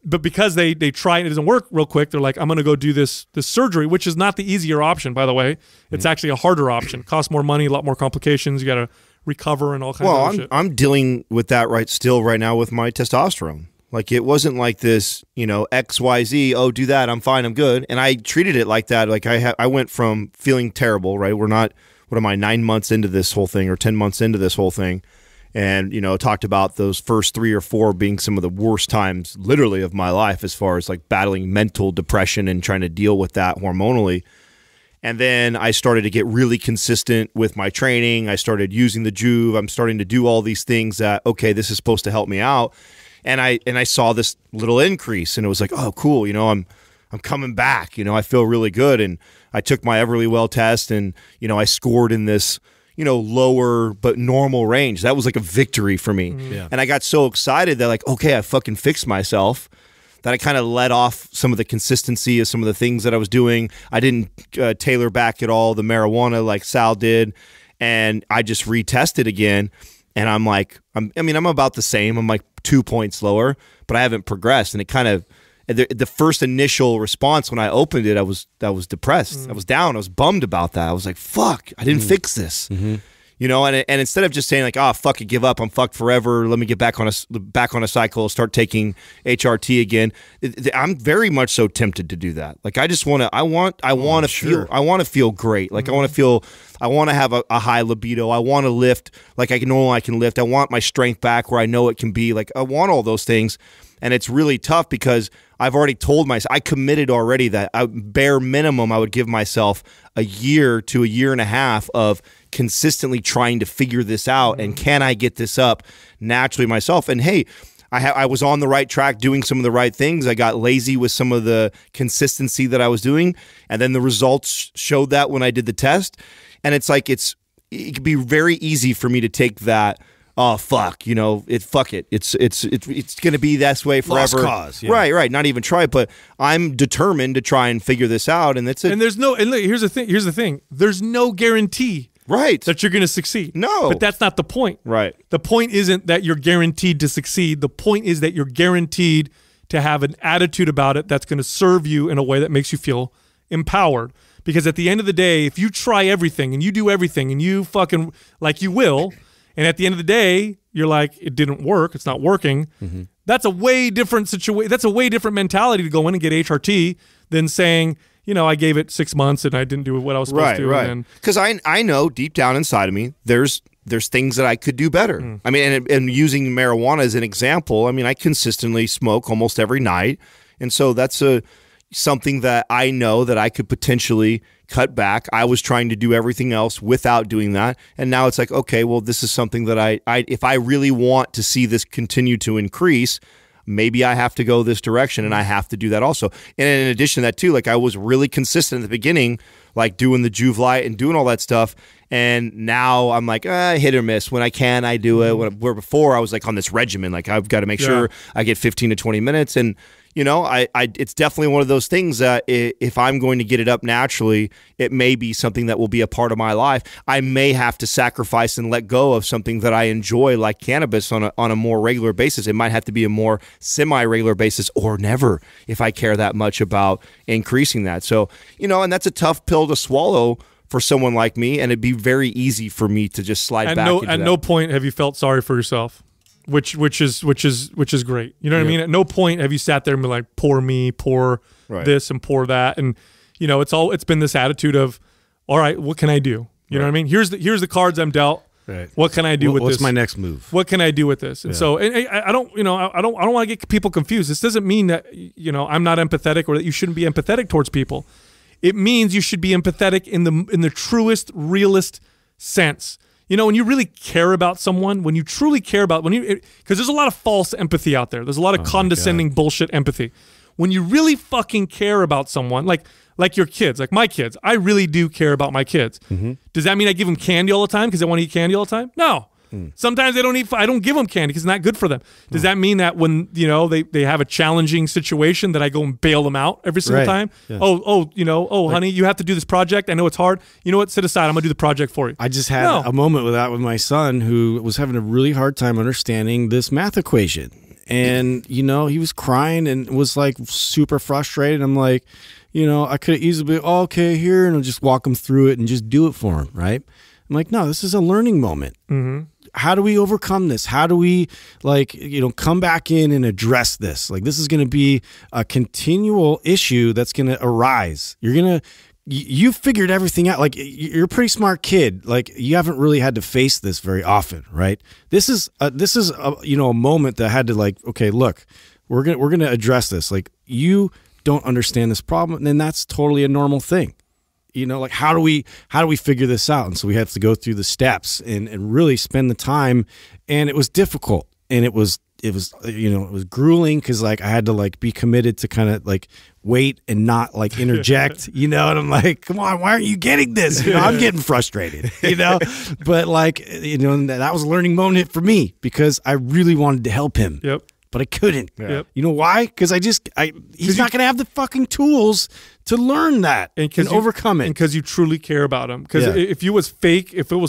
But because they try and it doesn't work real quick, they're like, I'm going to go do this surgery, which is not the easier option, by the way. It's actually a harder option. It costs more money, a lot more complications. You got to recover and all kinds of shit. I'm dealing with that right now with my testosterone. Like, it wasn't like this, XYZ, oh, do that, I'm fine, I'm good. And I treated it like that. Like, I went from feeling terrible, right? We're not, 9 months into this whole thing or 10 months into this whole thing. and, talked about those first 3 or 4 being some of the worst times literally of my life as far as like battling mental depression and trying to deal with that hormonally. And then I started to get really consistent with my training. I started using the Juve. I'm starting to do all these things that, okay, this is supposed to help me out. And I saw this little increase, and it was like, oh, cool. I'm coming back. I feel really good. And I took my Everlywell test, and, I scored in this, lower but normal range. That was like a victory for me. Yeah. And I got so excited that like, okay, I fucking fixed myself, that I kind of let off some of the consistency of some of the things that I was doing. I didn't tailor back at all the marijuana like Sal did. And I just retested again. And I'm like, I'm about the same. I'm like 2 points lower, but I haven't progressed. And it kind of, the first initial response when I opened it, I was depressed. I was down. I was bummed about that. I was like, fuck, I didn't fix this. And instead of just saying like, oh, fuck it, give up, I'm fucked forever, let me get back on a cycle, start taking HRT again. I'm very much so tempted to do that. Like I just want to, I want to feel great. Like I want to have a high libido. I want to lift like I know I can lift. I want my strength back where I know it can be. Like I want all those things. And it's really tough because I've already told myself, I committed already that bare minimum I would give myself a year to a year and a half of consistently trying to figure this out. And can I get this up naturally myself? And hey, I was on the right track doing some of the right things. I got lazy with some of the consistency that I was doing. And then the results showed that when I did the test. And it's like, it could be very easy for me to take that, oh fuck, fuck it. It's going to be this way forever. Lost cause, yeah. Right. Not even try, but I'm determined to try and figure this out, and that's it. And there's no. And look, here's the thing. There's no guarantee, right, that you're going to succeed. No, but that's not the point. Right. The point isn't that you're guaranteed to succeed. The point is that you're guaranteed to have an attitude about it that's going to serve you in a way that makes you feel empowered. Because at the end of the day, if you try everything and you do everything and you fucking like you will. And at the end of the day, you're like, it didn't work. It's not working. That's a way different situation. That's a way different mentality to go in and get HRT than saying, I gave it 6 months and I didn't do what I was supposed to. Right. Because I know deep down inside of me, there's things that I could do better. I mean, and using marijuana as an example, I mean, I consistently smoke almost every night. And so that's something that I know that I could potentially cut back. I was trying to do everything else without doing that. And now it's like, okay, well, this is something that I if I really want to see this continue to increase, maybe I have to go this direction and I have to do that also. And in addition to that too, like I was really consistent at the beginning, like doing the Juve Light and doing all that stuff. And now I'm like, hit or miss. When I can, I do it. Where before I was like on this regimen, like I've got to make sure I get 15 to 20 minutes. And it's definitely one of those things that if I'm going to get it up naturally, it may be something that will be a part of my life. I may have to sacrifice and let go of something that I enjoy, like cannabis, on a more regular basis. It might have to be a more semi-regular basis, or never, if I care that much about increasing that. So, and that's a tough pill to swallow for someone like me, and it'd be very easy for me to just slide back into that. At no point have you felt sorry for yourself. Which is great. You know what I mean? At no point have you sat there and been like, poor me, poor this and poor that. And it's been this attitude of, all right, what can I do? You know what I mean? Here's the cards I'm dealt. Right. What can I do with this? What's my next move? What can I do with this? And so, and I don't want to get people confused. This doesn't mean that I'm not empathetic or that you shouldn't be empathetic towards people. It means you should be empathetic in the truest, realest sense. When you really care about someone, when you truly care about, because there's a lot of false empathy out there. There's a lot of condescending bullshit empathy. When you really fucking care about someone, like your kids, like my kids, I really do care about my kids. Does that mean I give them candy all the time because they want to eat candy all the time? No. Sometimes I don't give them candy because it's not good for them. Does that mean that when they have a challenging situation that I go and bail them out every single time? Yeah. Honey, you have to do this project. I know it's hard. You know what? Sit aside. I'm gonna do the project for you. I just had a moment with that with my son who was having a really hard time understanding this math equation. And he was crying and was like super frustrated. I'm like, I could easily be okay here, and I'll just walk him through it and just do it for him, right? I'm like, no, this is a learning moment. How do we overcome this? How do we come back in and address this? Like, this is going to be a continual issue that's going to arise. You're going to you figured everything out. Like, you're a pretty smart kid. Like, you haven't really had to face this very often, right? This is a moment that had to, like, okay, look, we're gonna address this. Like, you don't understand this problem, and then that's totally a normal thing. Like, how do we figure this out? And so we have to go through the steps and really spend the time. And it was difficult, and it was grueling, because, like, I had to, like, be committed to kind of, like, wait and not, like, interject, and I'm like, come on, why aren't you getting this? I'm getting frustrated, but, like, and that was a learning moment for me, because I really wanted to help him. Yep. But I couldn't. Yep. You know why? Because he's not going to have the fucking tools to learn that and overcome it. And because you truly care about him. Because if it was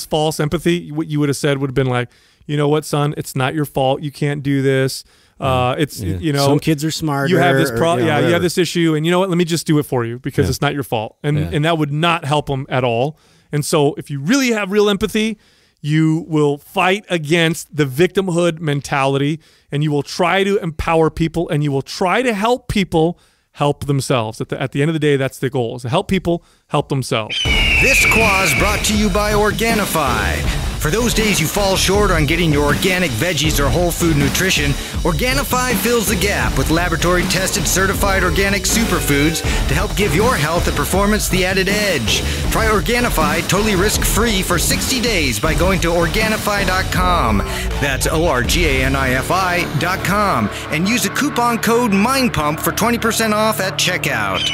false empathy, what you would have said would have been like, you know what, son, it's not your fault. You can't do this. Some kids are smarter. You have this problem. You have this issue, and you know what? Let me just do it for you, because it's not your fault. And that would not help him at all. And so, if you really have real empathy, you will fight against the victimhood mentality, and you will try to empower people, and you will try to help people help themselves. At the end of the day, that's the goal: is to help people help themselves. This Quah is brought to you by Organifi. For those days you fall short on getting your organic veggies or whole food nutrition, Organifi fills the gap with laboratory-tested certified organic superfoods to help give your health and performance the added edge. Try Organifi totally risk-free for 60 days by going to Organifi.com. That's ORGANIFI.com. And use the coupon code MINDPUMP for 20% off at checkout.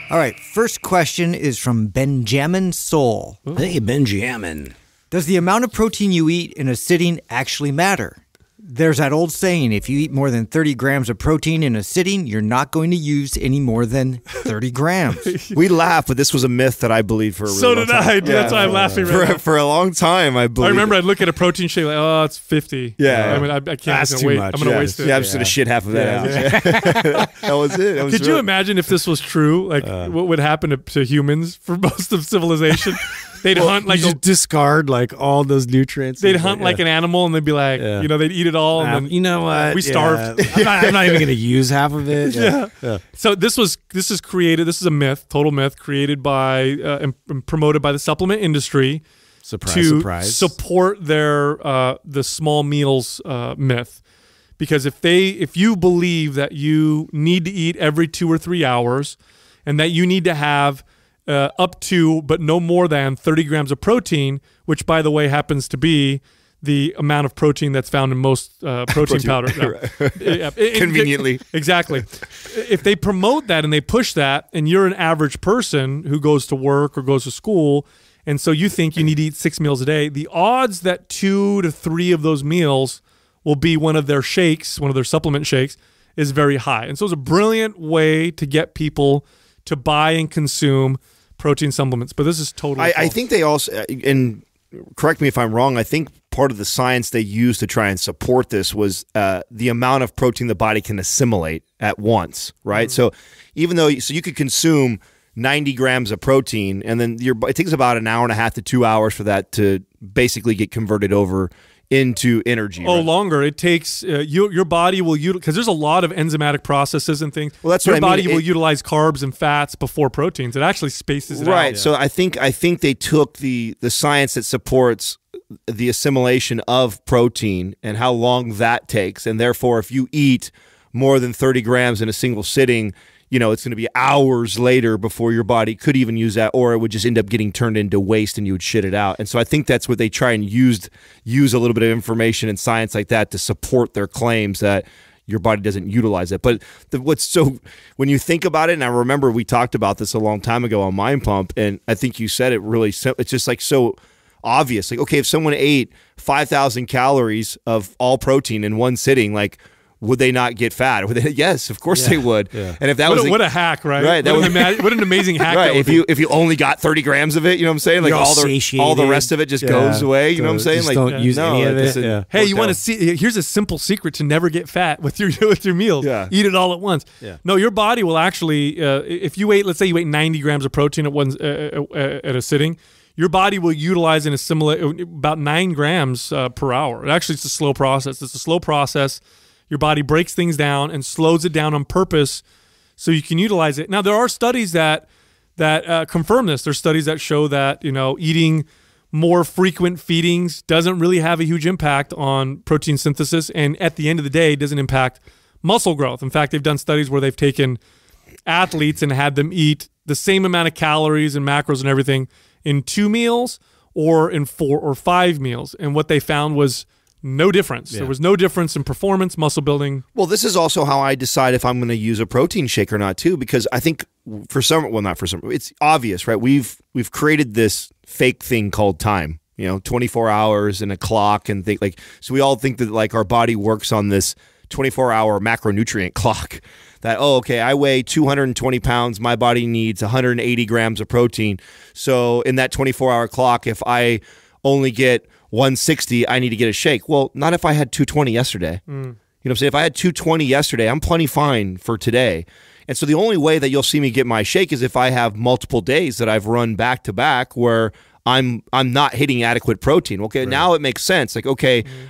All right, first question is from Benjamin Soul. Hey, Benjamin. Does the amount of protein you eat in a sitting actually matter? There's that old saying, if you eat more than 30 grams of protein in a sitting, you're not going to use any more than 30 grams. We laugh, but this was a myth that I believed for a really long time. So did I. That's why I'm laughing right now. For a long time, I believed. I remember I'd look at a protein shake like, oh, it's 50. Yeah. I mean, I can't. That's too much. I'm going to waste it. Yeah, I'm just going to shit half of that out. That was it. Could you imagine if this was true? Like, what would happen to humans for most of civilization? They'd hunt like you discard like all those nutrients. They'd hunt like an animal, and they'd be like, they'd eat it all, and then you know what? We starved. I'm not even going to use half of it. Yeah. So this is created. This is a myth, total myth, created by and promoted by the supplement industry surprise. Support their the small meals myth. Because if you believe that you need to eat every 2 or 3 hours, and that you need to have up to, but no more than 30 grams of protein, which, by the way, happens to be the amount of protein that's found in most protein powder. Conveniently. Exactly. If they promote that and they push that, and you're an average person who goes to work or goes to school, and so you think you need to eat 6 meals a day, the odds that 2 to 3 of those meals will be one of their shakes, one of their supplement shakes, is very high. And so it's a brilliant way to get people to buy and consume protein supplements, but this is totally I think they also, and correct me if I'm wrong, I think part of the science they used to try and support this was the amount of protein the body can assimilate at once, right? Mm-hmm. So even though you could consume 90 grams of protein, and then it takes about an hour and a half to 2 hours for that to basically get converted over into energy. Oh, right? Longer. It takes your body will utilize, because there's a lot of enzymatic processes and things. Well, that's your what I body mean. will utilize carbs and fats before proteins. It actually spaces it out. Right. So I think they took the science that supports the assimilation of protein and how long that takes, and therefore, if you eat more than 30 grams in a single sitting, it's going to be hours later before your body could even use that, or it would just end up getting turned into waste and you would shit it out. And so I think that's what they try and use a little bit of information and science like that to support their claims that your body doesn't utilize it. But when you think about it, and I remember we talked about this a long time ago on Mind Pump, and I think you said it really simple. It's just like so obvious. Like, okay, if someone ate 5,000 calories of all protein in one sitting, like, would they not get fat? Yes, of course they would. Yeah. And if that was what a hack, right? Right. What an amazing hack. Right. That would if you only got 30 grams of it, you know what I'm saying? Like all the rest of it just goes away. You know what I'm saying? Just don't use any of it. Hey, you want to see? Here's a simple secret to never get fat with your meals. Yeah. Eat it all at once. Yeah. No, your body will actually. If you ate, let's say you ate 90 grams of protein at a sitting, your body will utilize and assimilate about 9 grams per hour. Actually, it's a slow process. It's a slow process. Your body breaks things down and slows it down on purpose so you can utilize it. Now, there are studies that that confirm this. There's studies that show that, eating more frequent feedings doesn't really have a huge impact on protein synthesis, and at the end of the day, doesn't impact muscle growth. In fact, they've done studies where they've taken athletes and had them eat the same amount of calories and macros and everything in 2 meals or in 4 or 5 meals. And what they found was no difference. Yeah. There was no difference in performance, muscle building. Well, this is also how I decide if I'm going to use a protein shake or not too, because I think for some, well, not for some, it's obvious, right? We've created this fake thing called time, 24 hours and a clock and think like, so we all think that like our body works on this 24-hour macronutrient clock that, I weigh 220 pounds. My body needs 180 grams of protein. So in that 24-hour clock, if I only get 160, I need to get a shake. Well, not if I had 220 yesterday. You know what I'm saying? If I had 220 yesterday, I'm plenty fine for today. And so the only way that you'll see me get my shake is if I have multiple days that I've run back to back where I'm not hitting adequate protein. Okay, right. Now it makes sense. Like,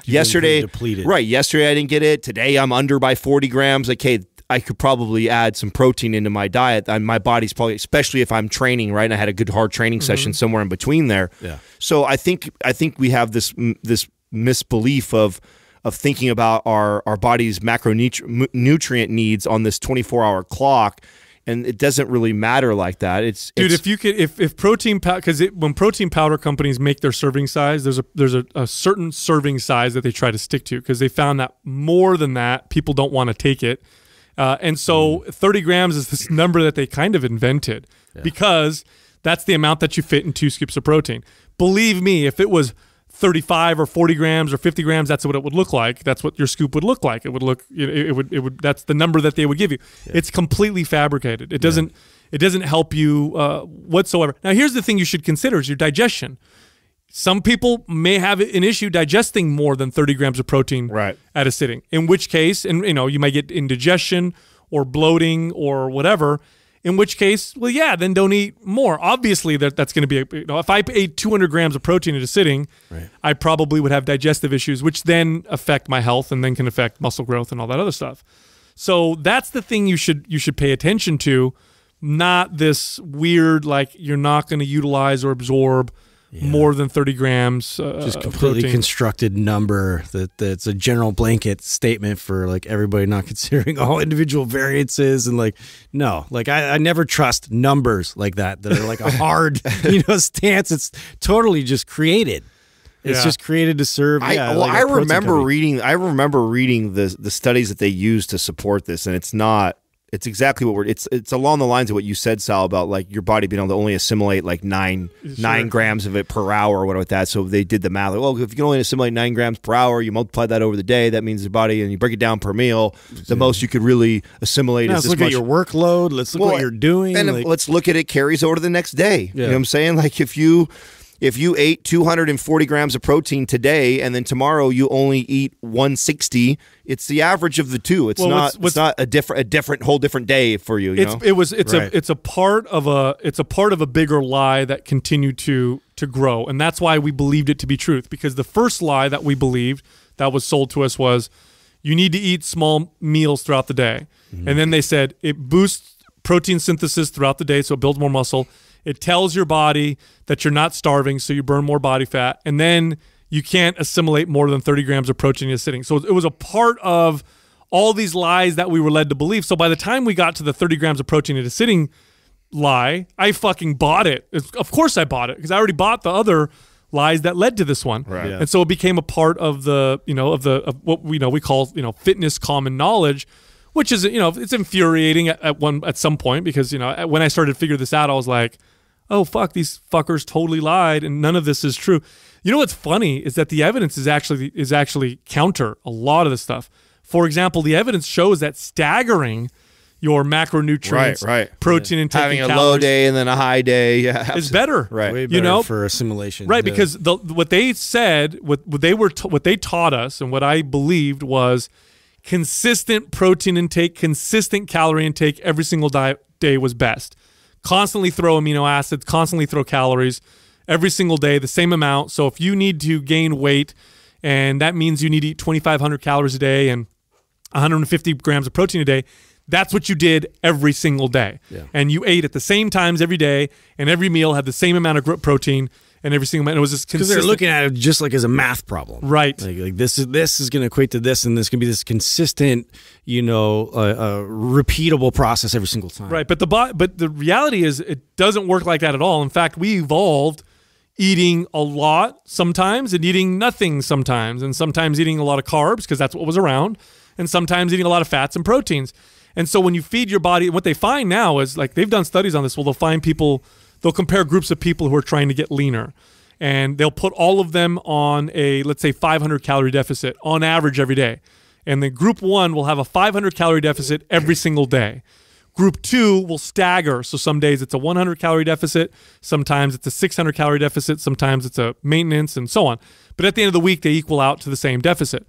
yesterday, depleted. Right? Yesterday I didn't get it. Today I'm under by 40 grams. Like, hey, I could probably add some protein into my diet. My body's probably, especially if I'm training, right? And I had a good hard training session somewhere in between there. Yeah. So I think we have this misbelief of thinking about our body's macronutrient needs on this 24-hour clock. And it doesn't really matter like that. If protein powder, because when protein powder companies make their serving size, there's a certain serving size that they try to stick to because they found that more than that, people don't want to take it. And so 30 grams is this number that they kind of invented because that's the amount that you fit in 2 scoops of protein. Believe me, if it was 35 or 40 grams or 50 grams, that's what it would look like. That's what your scoop would look like. It would that's the number that they would give you. Yeah. It's completely fabricated. It doesn't help you whatsoever. Now, here's the thing you should consider is your digestion. Some people may have an issue digesting more than 30 grams of protein at a sitting, in which case, and you might get indigestion or bloating or whatever, in which case, then don't eat more. Obviously, that's going to be, if I ate 200 grams of protein at a sitting, I probably would have digestive issues, which then affect my health and then can affect muscle growth and all that other stuff. So that's the thing you should pay attention to, not this weird, like you're not going to utilize or absorb more than 30 grams just completely protein. Constructed number that's a general blanket statement for like everybody not considering all individual variances and like no, like I never trust numbers like that are like a hard stance. It's totally just created. It's just created to serve. I remember reading the studies that they use to support this, and it's exactly what it's along the lines of what you said, Sal, about like your body being able to only assimilate like 9 grams of it per hour or whatever like that. So they did the math. Like, if you can only assimilate 9 grams per hour, you multiply that over the day, that means your body, and you break it down per meal, the most you could really assimilate is this much. Let's look at your workload. Let's look what you're doing. And let's look at it carries over to the next day. You know what I'm saying? Like if you ate 240 grams of protein today and then tomorrow you only eat 160, it's the average of the two. It's not a whole different day for you. It's a part of a bigger lie that continued to grow, and that's why we believed it to be truth. Because the first lie that we believed that was sold to us was you need to eat small meals throughout the day, and then they said it boosts protein synthesis throughout the day, so it builds more muscle. It tells your body that you're not starving, so you burn more body fat. And then you can't assimilate more than 30 grams of protein in a sitting. So it was a part of all these lies that we were led to believe. So by the time we got to the 30 grams of protein in a sitting lie, I fucking bought it. Of course I bought it because I already bought the other lies that led to this one. Right. Yeah. And so it became a part of of what we call fitness common knowledge, which is it's infuriating at some point because when I started to figure this out, I was like, oh fuck, these fuckers totally lied and none of this is true. You know what's funny is that the evidence is actually counter a lot of this stuff. For example, the evidence shows that staggering your macronutrients, protein intake, having a low day and then a high day is better. Right, way better for assimilation. Right, because what they said, what they taught us, and what I believed was consistent protein intake, consistent calorie intake every single day was best. Constantly throw amino acids, constantly throw calories every single day, the same amount. So if you need to gain weight, and that means you need to eat 2,500 calories a day and 150 grams of protein a day, That's what you did every single day. Yeah. And you ate at the same times every day, and every meal had the same amount of protein, and every single meal. It was just Because consistent. they're looking at it just like as a math problem. Right. Like this is going to equate to this, and this can be this consistent, repeatable process every single time. Right, but the reality is it doesn't work like that at all. In fact, we evolved eating a lot sometimes and eating nothing sometimes, and sometimes eating a lot of carbs because that's what was around, and sometimes eating a lot of fats and proteins. And so when you feed your body, what they find now is, like, they've done studies on this. Well, they'll compare groups of people who are trying to get leaner, and they'll put all of them on a, let's say, 500 calorie deficit on average every day. And then group 1 will have a 500 calorie deficit every single day. Group 2 will stagger. So some days it's a 100 calorie deficit. Sometimes it's a 600 calorie deficit. Sometimes it's a maintenance, and so on. But at the end of the week, they equal out to the same deficit.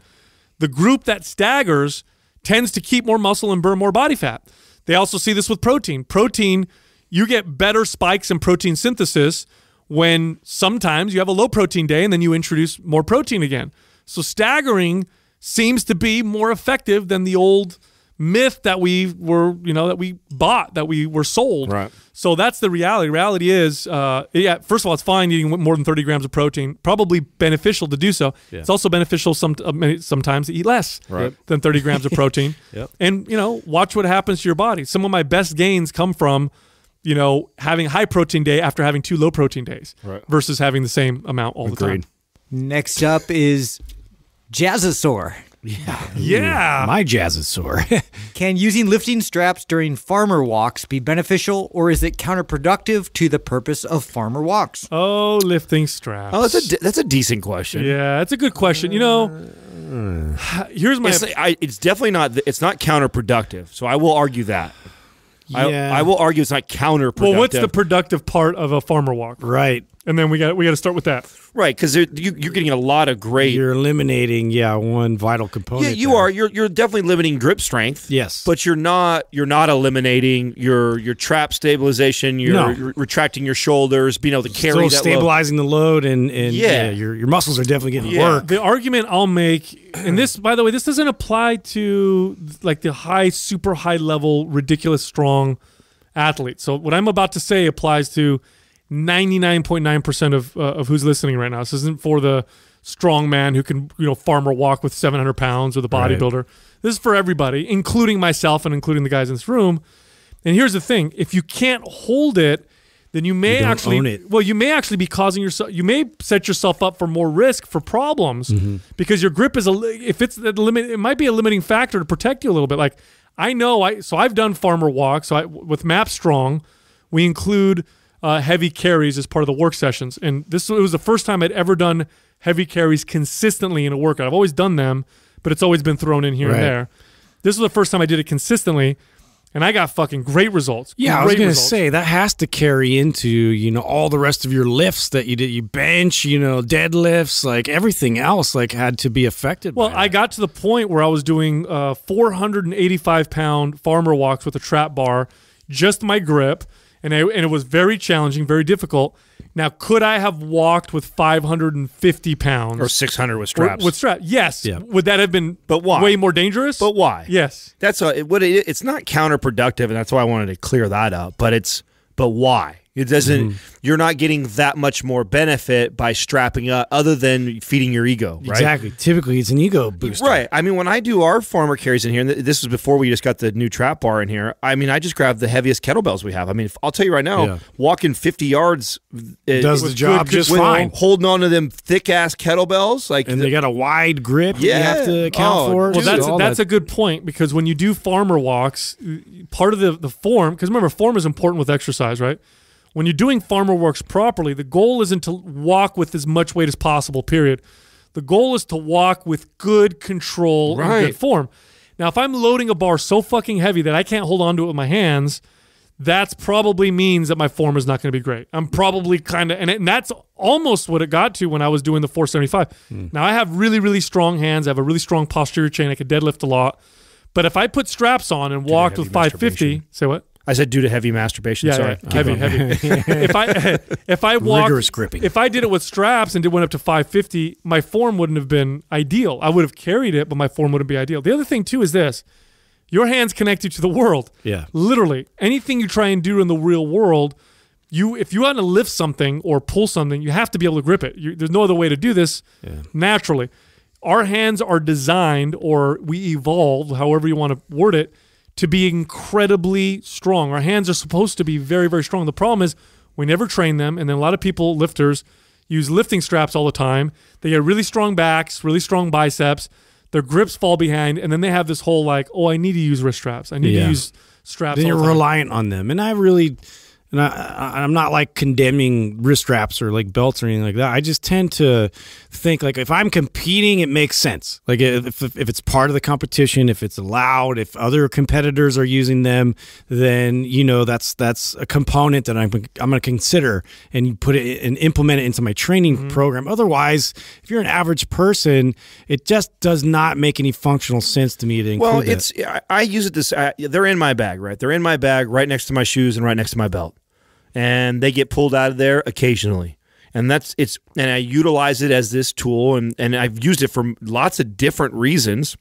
The group that staggers tends to keep more muscle and burn more body fat. They also see this with protein. Protein, you get better spikes in protein synthesis when sometimes you have a low protein day and then you introduce more protein again. So staggering seems to be more effective than the old myth that we were, that we bought, that we were sold. Right. So that's the reality. Reality is, first of all, it's fine eating more than 30 grams of protein. Probably beneficial to do so. Yeah. It's also beneficial sometimes to eat less than 30 grams of protein. Yep. And, watch what happens to your body. Some of my best gains come from, having a high protein day after having 2 low protein days versus having the same amount all the time. Next up is Jazzosaur. Yeah. My jazz is sore. Can using lifting straps during farmer walks be beneficial, or is it counterproductive to the purpose of farmer walks? Oh, lifting straps. Oh, that's a decent question. Yeah, it's a good question. Here's my... It's definitely not. It's not counterproductive. So I will argue that. Yeah. I will argue it's not counterproductive. Well, what's the productive part of a farmer walk? Right. And then we got to start with that. Right, because you're getting a lot of great. You're eliminating, one vital component. Yeah, you there. are. You're definitely limiting grip strength. Yes, but you're not eliminating your trap stabilization. You're retracting your shoulders, being able to carry that stabilizing the load, and your muscles are definitely getting work. The argument I'll make, and this, by the way, this doesn't apply to like the super high level, ridiculous strong athletes. So what I'm about to say applies to 99.9% of who's listening right now. This isn't for the strong man who can, farmer walk with 700 pounds or the bodybuilder. Right. This is for everybody, including myself and including the guys in this room. And here's the thing. If you can't hold it, then you may own it. Well, you may actually be causing yourself, you may set yourself up for more risk for problems because your grip is, if it's the limit, it might be a limiting factor to protect you a little bit. Like I've done farmer walks. With Map Strong, we include heavy carries as part of the work sessions. And it was the first time I'd ever done heavy carries consistently in a workout. I've always done them, but it's always been thrown in here and there. This was the first time I did it consistently, and I got fucking great results. Yeah, I was going to say, that has to carry into, all the rest of your lifts that you did. You bench, deadlifts, like everything else had to be affected by that. I got to the point where I was doing 485-pound farmer walks with a trap bar, just my grip, and it was very challenging, very difficult. Now, could I have walked with 550 pounds? Or 600 with straps? With straps, yes. Yeah. Would that have been But why? way more dangerous? But why? Yes. That's it's not counterproductive, and that's why I wanted to clear that up. But why? It doesn't. You're not getting that much more benefit by strapping up, other than feeding your ego. Right? Exactly. Typically, it's an ego booster. Right. I mean, when I do our farmer carries in here, and this was before we just got the new trap bar in here. I mean, I just grab the heaviest kettlebells we have. I mean, I'll tell you right now, walking 50 yards does the job just fine. Holding on to them thick ass kettlebells, and they got a wide grip. Yeah. You have to account for. Well, that's a good point, because when you do farmer walks, part of the form, because remember, form is important with exercise, right? When you're doing farmer walks properly, the goal isn't to walk with as much weight as possible, period. The goal is to walk with good control and good form. Now, if I'm loading a bar so fucking heavy that I can't hold on to it with my hands, that probably means that my form is not going to be great. I'm probably and that's almost what it got to when I was doing the 475. Now, I have really, really strong hands. I have a really strong posterior chain. I can deadlift a lot. But if I put straps on and walked with 550, say what? I said due to heavy masturbation. Sorry. Heavy. If I walked, rigorous gripping. If I did it with straps and went up to 550, my form wouldn't have been ideal. I would have carried it, but my form wouldn't be ideal. The other thing too is this: Your hands connect you to the world. Yeah. Literally. Anything you try and do in the real world, if you want to lift something or pull something, you have to be able to grip it. There's no other way to do this naturally. Our hands are designed, or we evolved, however you want to word it, to be incredibly strong. Our hands are supposed to be very, very strong. The problem is we never train them, and then a lot of people, lifters, use lifting straps all the time. They get really strong backs, really strong biceps. Their grips fall behind, and then they have this whole like, oh, I need to use wrist straps. I need to use straps. Then all you're the time. reliant on them, and I'm not like condemning wrist straps or like belts or anything like that. I just tend to think like if I'm competing, it makes sense. Like if it's part of the competition, if it's allowed, if other competitors are using them, then that's a component that I'm going to consider and put it and implement it into my training program. Otherwise, if you're an average person, it just does not make any functional sense to me to include that. I use it they're in my bag, right? They're in my bag right next to my shoes and right next to my belt. And they get pulled out of there occasionally. And I utilize it as this tool, and I've used it for lots of different reasons,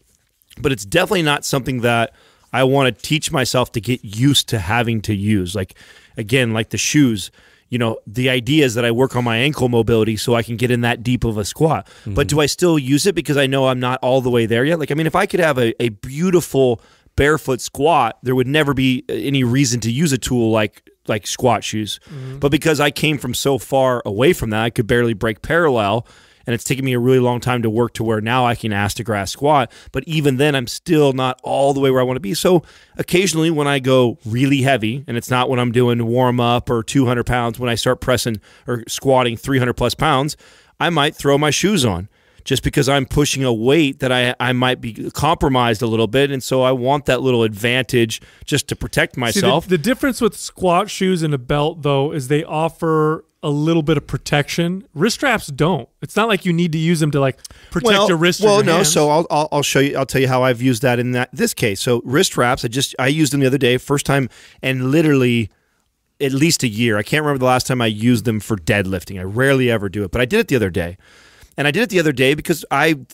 but it's definitely not something that I want to teach myself to get used to having to use. Like, again, like the shoes, the idea is that I work on my ankle mobility so I can get in that deep of a squat. Mm-hmm. But do I still use it because I know I'm not all the way there yet? Like, I mean, if I could have a beautiful barefoot squat, there would never be any reason to use a tool like squat shoes. Mm-hmm. But because I came from so far away from that, I could barely break parallel, and it's taken me a really long time to work to where now I can ass to grass squat. But even then, I'm still not all the way where I want to be. So occasionally when I go really heavy, and it's not when I'm doing warm up or 200 pounds, when I start pressing or squatting 300 plus pounds, I might throw my shoes on, just because I'm pushing a weight that I might be compromised a little bit, and so I want that little advantage just to protect myself. See, the difference with squat shoes and a belt, though, is they offer a little bit of protection. Wrist straps don't. It's not like you need to use them to like protect your wrist. Well, no. Hands. So I'll show you. I'll tell you how I've used that in this case. So wrist straps, I used them the other day, first time, and literally at least a year. I can't remember the last time I used them for deadlifting. I rarely ever do it, but I did it the other day. And I did it the other day because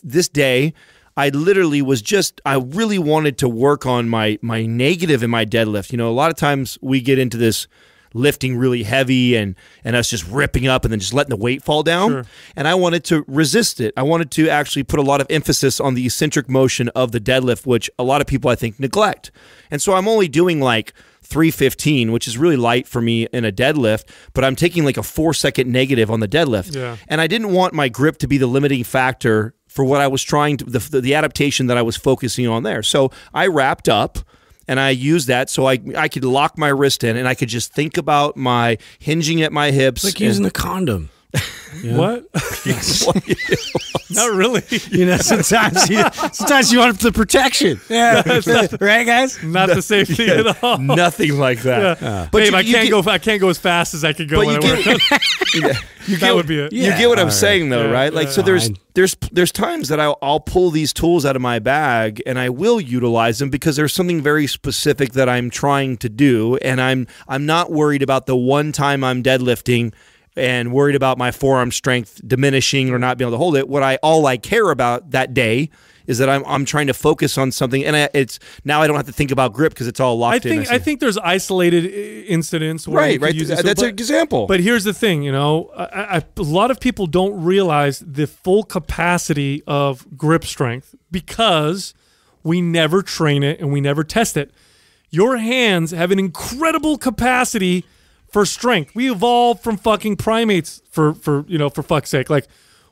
this day I literally I really wanted to work on my negative in my deadlift. A lot of times we get into this lifting really heavy and us just ripping up and then just letting the weight fall down. Sure. And I wanted to resist it. I wanted to actually put a lot of emphasis on the eccentric motion of the deadlift, which a lot of people I think neglect. And so I'm only doing like 315, which is really light for me in a deadlift, but I'm taking like a 4-second negative on the deadlift. Yeah. And I didn't want my grip to be the limiting factor for what I was trying to, the adaptation that I was focusing on there. So I wrapped up and I used that so I could lock my wrist in and I could just think about my hinging at my hips. It's like using a condom. Yeah. What? Not really. Sometimes you want the protection. Yeah, right, guys. Not the same thing at all. Nothing like that. Yeah. But I can't go as fast as I could go. That would be it. You get what I'm saying, though, right? Like, so there's times that I'll pull these tools out of my bag and I will utilize them because there's something very specific that I'm trying to do, and I'm not worried about the one time I'm deadlifting and worried about my forearm strength diminishing or not being able to hold it. All I care about that day is that I'm trying to focus on something, and it's now I don't have to think about grip because it's all locked in. I think there's isolated incidents where you could use this. That's an example. But here's the thing, a lot of people don't realize the full capacity of grip strength because we never train it and we never test it. Your hands have an incredible capacity for strength. We evolved from fucking primates for fuck's sake. Like,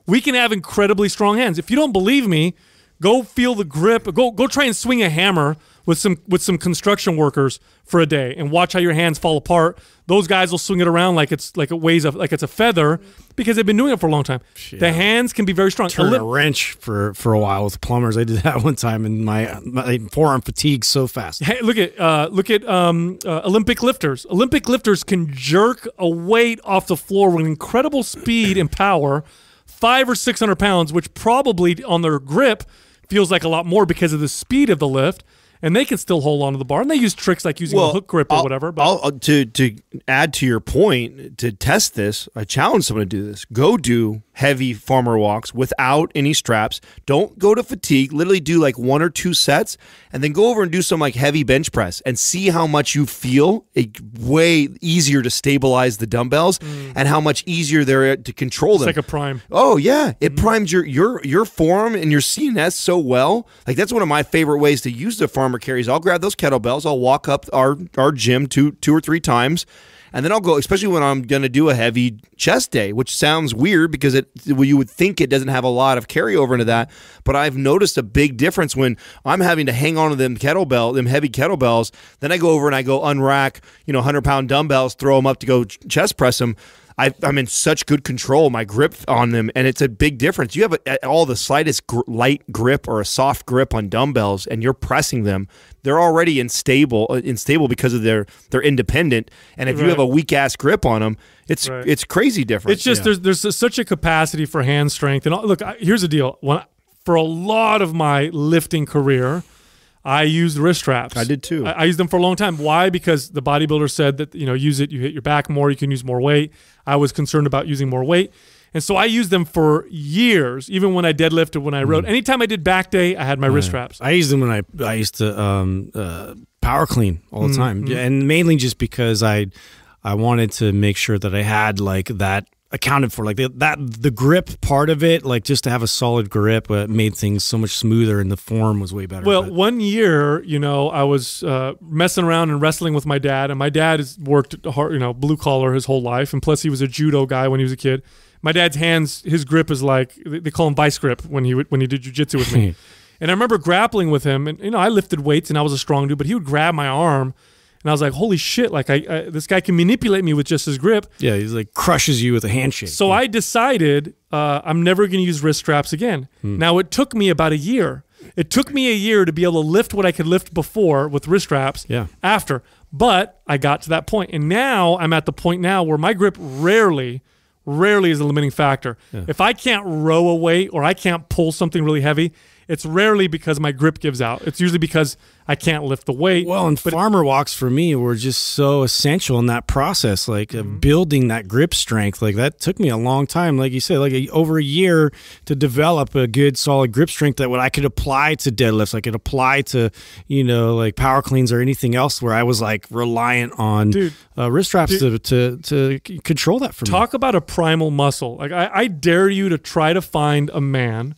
we can have incredibly strong hands. If you don't believe me, go feel the grip. Go try and swing a hammer with some construction workers for a day and watch how your hands fall apart. Those guys will swing it around like it's a feather because they've been doing it for a long time. Yeah. The hands can be very strong. Turn a wrench for a while with plumbers. I did that one time, and my forearm fatigued so fast. Hey, look at Olympic lifters. Olympic lifters can jerk a weight off the floor with incredible speed and power, 500 or 600 pounds, which probably on their grip feels like a lot more because of the speed of the lift. And they can still hold onto the bar, and they use tricks like using a hook grip or whatever. But to add to your point, to test this, I challenge someone to do this. Go do heavy farmer walks without any straps. Don't go to fatigue. Literally do like 1 or 2 sets and then go over and do some like heavy bench press and see how much you feel. Way easier to stabilize the dumbbells and how much easier they're to control them. It's like a prime. Oh yeah, it primes your forearm and your CNS so well. Like that's one of my favorite ways to use the farmer carries. I'll grab those kettlebells. I'll walk up our gym two or three times. And then I'll go, especially when I'm going to do a heavy chest day, which sounds weird because you would think it doesn't have a lot of carryover into that. But I've noticed a big difference when I'm having to hang on to them heavy kettlebells. Then I go over and I go unrack, 100-pound dumbbells, throw them up to go chest press them. I'm in such good control, my grip on them, and it's a big difference. You have all the slightest light grip or a soft grip on dumbbells, and you're pressing them. They're already unstable because of they're independent. And if you have a weak ass grip on them, it's crazy different. It's just there's such a capacity for hand strength. And look, here's the deal: for a lot of my lifting career, I used wrist straps. I did too. I used them for a long time. Why? Because the bodybuilder said that use it, you hit your back more, you can use more weight. I was concerned about using more weight. And so I used them for years, even when I deadlifted, when I rode. Anytime I did back day, I had my wrist straps. I used them when I used to power clean all the time. And mainly just because I wanted to make sure that I had like that accounted for, like the grip part of it, like just to have a solid grip made things so much smoother and the form was way better. Well, one year, I was messing around and wrestling with my dad, and my dad has worked hard, blue collar his whole life, and plus he was a judo guy when he was a kid. My dad's hands, his grip is like, they call him vice grip when he did jiu-jitsu with me. And I remember grappling with him, and I lifted weights and I was a strong dude, but he would grab my arm. And I was like, holy shit, like this guy can manipulate me with just his grip. Yeah, he's like crushes you with a handshake. So I decided I'm never going to use wrist straps again. Now, it took me about a year. It took me a year to be able to lift what I could lift before with wrist straps after. But I got to that point. And now I'm at the point now where my grip rarely is a limiting factor. Yeah. If I can't row a weight or I can't pull something really heavy, it's rarely because my grip gives out. It's usually because I can't lift the weight. Well, and farmer walks for me were just so essential in that process, like building that grip strength. Like that took me a long time, like you said, like over a year to develop a good, solid grip strength that I could apply to deadlifts. I could apply to, like power cleans or anything else where I was like reliant on wrist straps to control that for me. Talk about a primal muscle. Like I dare you to try to find a man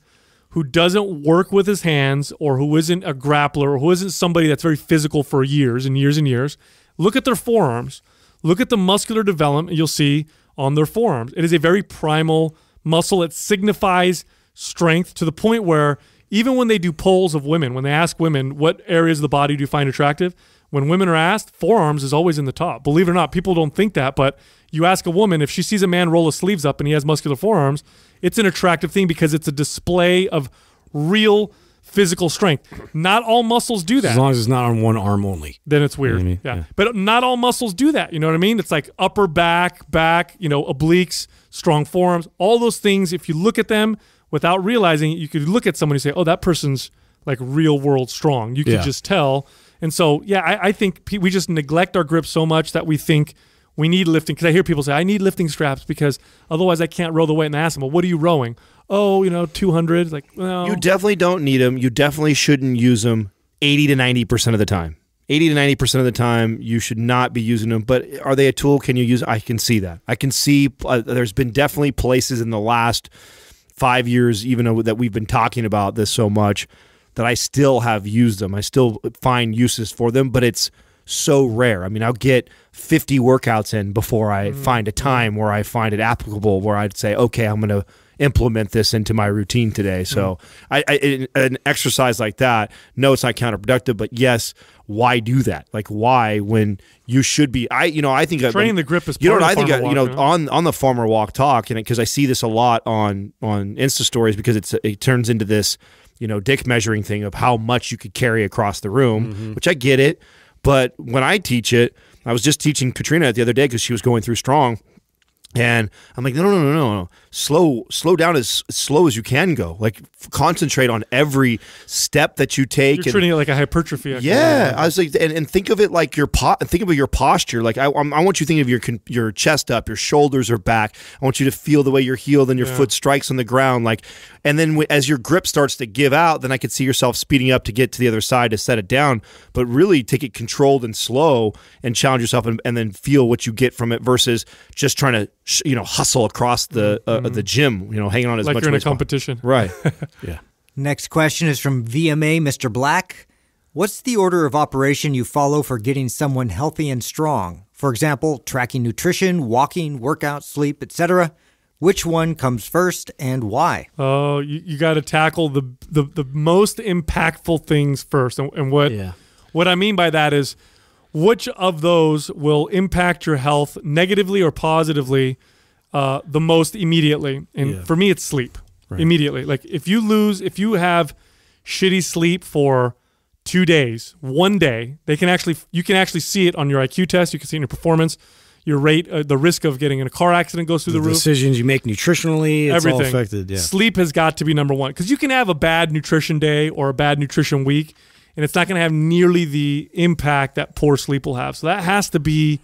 who doesn't work with his hands or who isn't a grappler or who isn't somebody that's very physical for years and years and years. Look at their forearms. Look at the muscular development you'll see on their forearms. It is a very primal muscle. It signifies strength to the point where even when they do polls of women, when they ask women what areas of the body do you find attractive, when women are asked, forearms is always in the top. Believe it or not, people don't think that, but you ask a woman, if she sees a man roll his sleeves up and he has muscular forearms, it's an attractive thing because it's a display of real physical strength. Not all muscles do that. As long as it's not on one arm only. Then it's weird. You know what I mean? Yeah. But not all muscles do that. You know what I mean? It's like upper back, obliques, strong forearms, all those things. If you look at them without realizing it, you could look at someone and say, oh, that person's like real world strong. You could just tell. And so, I think we just neglect our grip so much that we think we need lifting. Because I hear people say, I need lifting straps because otherwise I can't row the weight. And I ask them, well, what are you rowing? Oh, 200. Like, well. You definitely don't need them. You definitely shouldn't use them 80 to 90% of the time. 80 to 90% of the time, you should not be using them. But are they a tool? Can you use? I can see that. I can see there's been definitely places in the last 5 years, even though that we've been talking about this so much, that I still have used them. I still find uses for them, but it's so rare. I mean, I'll get 50 workouts in before I find a time where I find it applicable, where I'd say, okay, I'm going to implement this into my routine today. So an exercise like that, no, it's not counterproductive, but yes, why do that? Like why when you should be, I think training the grip is part of the farmer walk, on the farmer walk talk, and because I see this a lot on Insta stories because it turns into this, dick measuring thing of how much you could carry across the room, which I get it. But when I teach it, I was just teaching Katrina the other day because she was going through strong. And I'm like, no. Slow down as slow as you can go. Like, concentrate on every step that you take. You're treating it like a hypertrophy. Yeah, I was like, and think of it like think of your posture. Like, I want you to think of your chest up, your shoulders are back. I want you to feel the way you're healed and your foot strikes on the ground. Like, and then as your grip starts to give out, then I could see yourself speeding up to get to the other side to set it down. But really take it controlled and slow and challenge yourself, and then feel what you get from it versus just trying to hustle across the gym, hanging on as like much you're in a weight as possible. competition. Right. Yeah. Next question is from VMA Mr. Black. What's the order of operation you follow for getting someone healthy and strong? For example, tracking nutrition, walking, workout, sleep, etc. Which one comes first and why? Oh, you got to tackle the most impactful things first. And what I mean by that is, which of those will impact your health negatively or positively the most immediately? And for me, it's sleep. Right. Immediately. Like, if you have shitty sleep for 2 days, 1 day, you can actually see it on your IQ test. You can see it in your performance, your rate, the risk of getting in a car accident goes through the roof. Decisions you make nutritionally, it's everything. all affected. Yeah. Sleep has got to be number one, because you can have a bad nutrition day or a bad nutrition week, and it's not going to have nearly the impact that poor sleep will have. So that has to be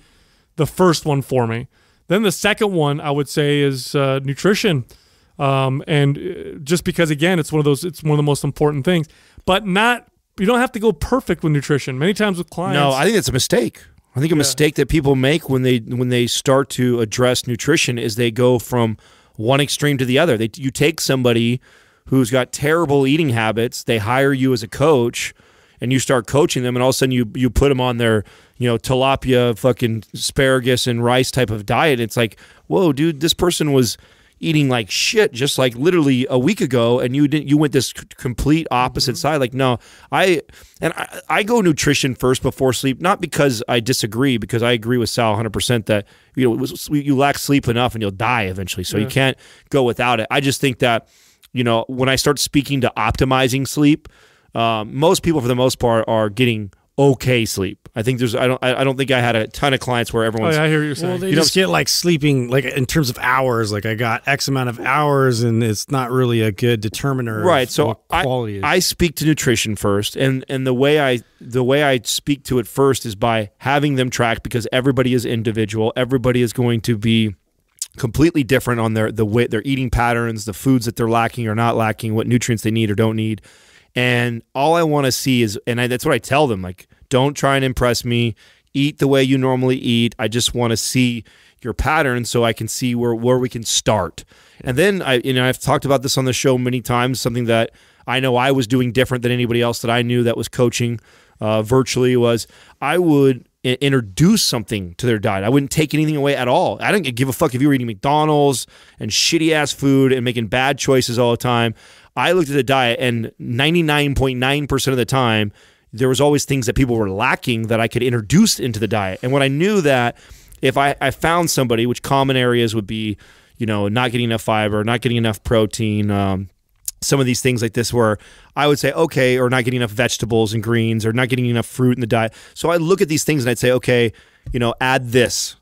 the first one for me. Then the second one I would say is nutrition. And just because, again, it's one of the most important things, but you don't have to go perfect with nutrition. Many times with clients. No, I think that's a mistake. I think a mistake that people make when they start to address nutrition is they go from one extreme to the other. You take somebody who's got terrible eating habits, they hire you as a coach, and you start coaching them, and all of a sudden you put them on their tilapia, fucking asparagus and rice type of diet. It's like, whoa, dude, this person was eating like shit just like literally a week ago, and you went this complete opposite side. Like, no, I go nutrition first before sleep, not because I disagree, because I agree with Sal 100% that you lack sleep enough and you'll die eventually, so you can't go without it. I just think that when I start speaking to optimizing sleep, most people for the most part are getting okay sleep. I think I don't think I had a ton of clients where everyone's. Oh, yeah, I hear what you're saying. Well, they just get like sleeping, like in terms of hours. Like, I got X amount of hours, and it's not really a good determiner. Right. Of So what quality is. I speak to nutrition first, and the way I speak to it first is by having them track, because everybody is individual. Everybody is going to be completely different on their eating patterns, the foods that they're lacking or not lacking, what nutrients they need or don't need. And all I want to see is, that's what I tell them, like, don't try and impress me. Eat the way you normally eat. I just want to see your pattern so I can see where we can start. And then I've talked about this on the show many times, something that I know I was doing different than anybody else that I knew that was coaching virtually was I would introduce something to their diet. I wouldn't take anything away at all. I didn't give a fuck if you were eating McDonald's and shitty ass food and making bad choices all the time. I looked at the diet, and 99.9% of the time, there was always things that people were lacking that I could introduce into the diet. And when I knew that if I found somebody, which common areas would be, not getting enough fiber, not getting enough protein, some of these things like this, where I would say, okay, or not getting enough vegetables and greens, or not getting enough fruit in the diet. So I look at these things and I'd say, okay, add this,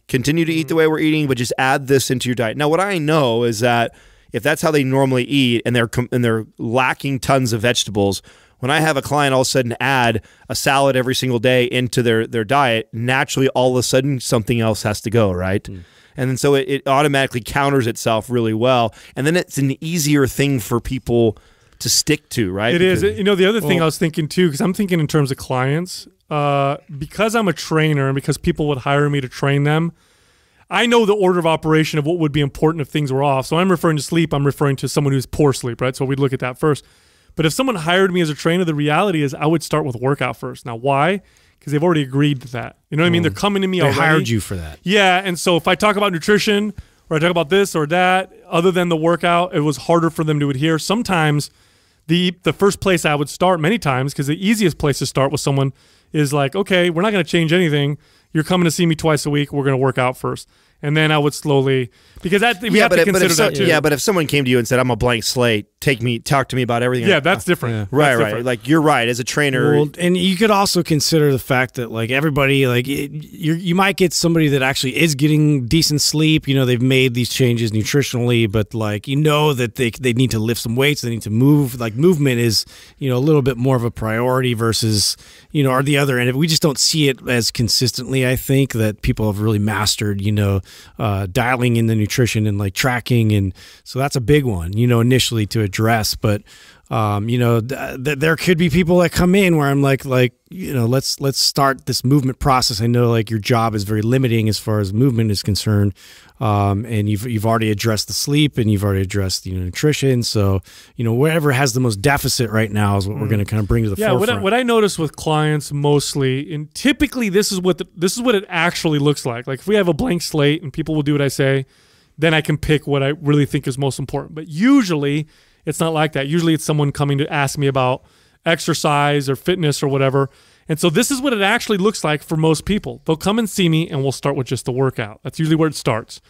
continue to eat the way we're eating, but just add this into your diet. Now, what I know is that if that's how they normally eat and they're lacking tons of vegetables, when I have a client all of a sudden add a salad every single day into their diet, naturally all of a sudden something else has to go, right? And then so it automatically counters itself really well. And then it's an easier thing for people to stick to, right? It is. The other thing I was thinking too, because I'm thinking in terms of clients, because I'm a trainer and because people would hire me to train them, I know the order of operation of what would be important if things were off. So I'm referring to sleep. I'm referring to someone who's poor sleep, right? So we'd look at that first. But if someone hired me as a trainer, the reality is I would start with workout first. Now, why? Because they've already agreed to that. You know what I mean? They're coming to me already. They hired you for that. Yeah, and so if I talk about nutrition or I talk about this or that, other than the workout, it was harder for them to adhere. Sometimes the first place I would start, many times, because the easiest place to start with someone is like, okay, we're not going to change anything. You're coming to see me twice a week. We're going to work out first. And then I would slowly, because we have to consider that too. Yeah, but if someone came to you and said, I'm a blank slate, talk to me about everything. Yeah, that's different. Yeah. Right, That's right. different. Like you're right. As a trainer, Well, and you could also consider the fact that like everybody, like you might get somebody that actually is getting decent sleep. You know, they've made these changes nutritionally, but like that they need to lift some weights, they need to move. Like movement is a little bit more of a priority versus or the other end. We just don't see it as consistently. I think that people have really mastered dialing in the nutrition and like tracking, and so that's a big one. Initially to address, but there could be people that come in where I'm like let's start this movement process. I know like your job is very limiting as far as movement is concerned, and you've already addressed the sleep and you've already addressed nutrition. So whatever has the most deficit right now is what we're going to kind of bring to the forefront. What I notice with clients mostly, and typically this is what it actually looks like. Like if we have a blank slate and people will do what I say, then I can pick what I really think is most important. But usually it's not like that. Usually it's someone coming to ask me about exercise or fitness or whatever. And so this is what it actually looks like for most people. They'll come and see me and we'll start with just the workout. That's usually where it starts.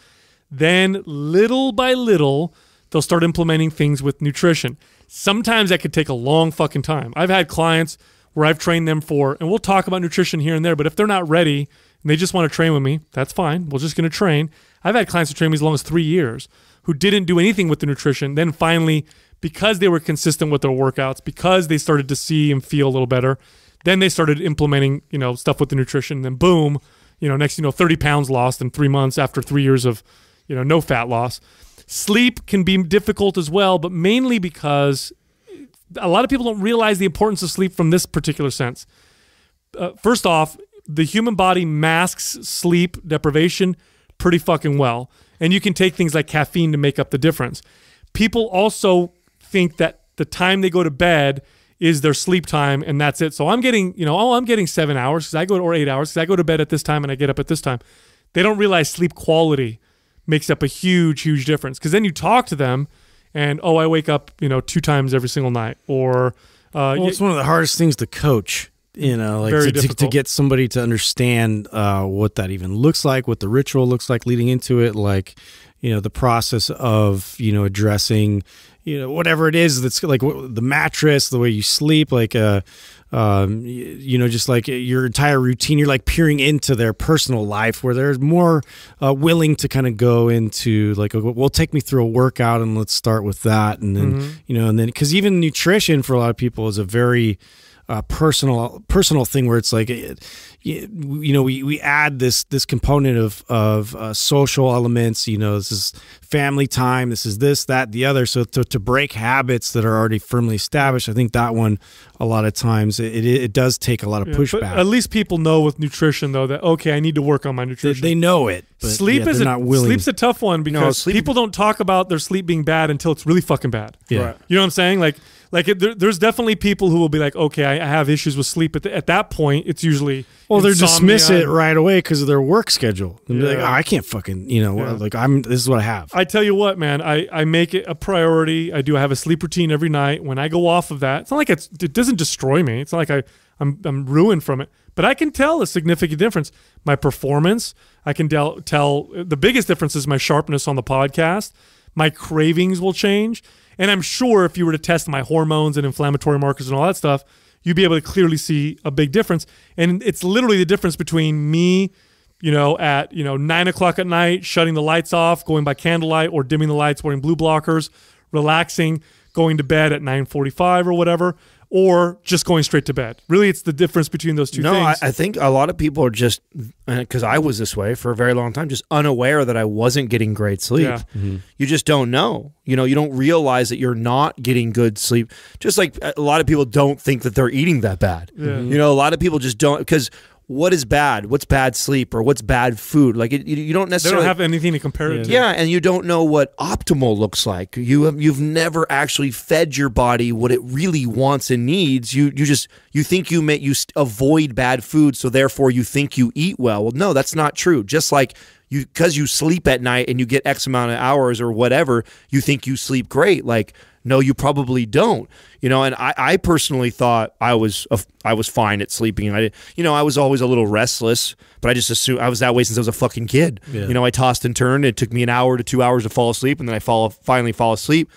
Then little by little, they'll start implementing things with nutrition. Sometimes that could take a long fucking time. I've had clients where I've trained them and we'll talk about nutrition here and there, but if they're not ready and they just want to train with me, that's fine. We're just going to train. I've had clients who train me as long as 3 years who didn't do anything with the nutrition. Then finally, because they were consistent with their workouts, because they started to see and feel a little better, then they started implementing, stuff with the nutrition. And then boom, next, 30 pounds lost in 3 months after 3 years of, no fat loss. Sleep can be difficult as well, but mainly because a lot of people don't realize the importance of sleep from this particular sense. First off, the human body masks sleep deprivation pretty fucking well. And you can take things like caffeine to make up the difference. People also think that the time they go to bed is their sleep time and that's it. So I'm getting, I'm getting 7 hours or 8 hours because I go to bed at this time and I get up at this time. They don't realize sleep quality makes up a huge, huge difference. Because then you talk to them and, I wake up, 2 times every single night. Or it's one of the hardest things to coach. To get somebody to understand what that even looks like, what the ritual looks like leading into it, like, the process of, addressing, whatever it is that's like the mattress, the way you sleep, like, just like your entire routine, you're like peering into their personal life where they're more willing to kind of go into like, well, take me through a workout and let's start with that. And then, and then, because even nutrition for a lot of people is a very personal thing where it's like, we add this component of social elements. This is family time. This is this, that, the other. So to break habits that are already firmly established, I think that one a lot of times it does take a lot of pushback. But at least people know with nutrition though that I need to work on my nutrition. They know it. But Sleep's a tough one because people don't talk about their sleep being bad until it's really fucking bad. Yeah. Right. You know what I'm saying? There's definitely people who will be like, okay, I have issues with sleep. At that point, it's usually they dismiss it right away because of their work schedule. And be like, I can't fucking, this is what I have. I tell you what, man, I make it a priority. I have a sleep routine every night. When I go off of that, it's not like it doesn't destroy me. It's not like I'm ruined from it. But I can tell a significant difference. My performance, I can tell the biggest difference is my sharpness on the podcast. My cravings will change. And I'm sure if you were to test my hormones and inflammatory markers and all that stuff, you'd be able to clearly see a big difference. And it's literally the difference between me, at 9 o'clock at night, shutting the lights off, going by candlelight, or dimming the lights, wearing blue blockers, relaxing, going to bed at 9:45 or whatever, or just going straight to bed. Really, it's the difference between those two things. No, I think a lot of people are just, because I was this way for a very long time, just unaware that I wasn't getting great sleep. Yeah. Mm-hmm. You just don't know. You don't realize that you're not getting good sleep. Just like a lot of people don't think that they're eating that bad. Yeah. A lot of people just don't, because what is bad? What's bad sleep or what's bad food? Like you don't necessarily. They don't have anything to compare it to. Yeah, and you don't know what optimal looks like. You've never actually fed your body what it really wants and needs. You think you avoid bad food, so therefore you think you eat well. Well, no, that's not true. Just like because you sleep at night and you get X amount of hours or whatever, you think you sleep great. Like, no, you probably don't. And I personally thought I was fine at sleeping. I was always a little restless, but I just assumed I was that way since I was a fucking kid. Yeah. I tossed and turned. It took me an hour to 2 hours to fall asleep, and then I finally fall asleep.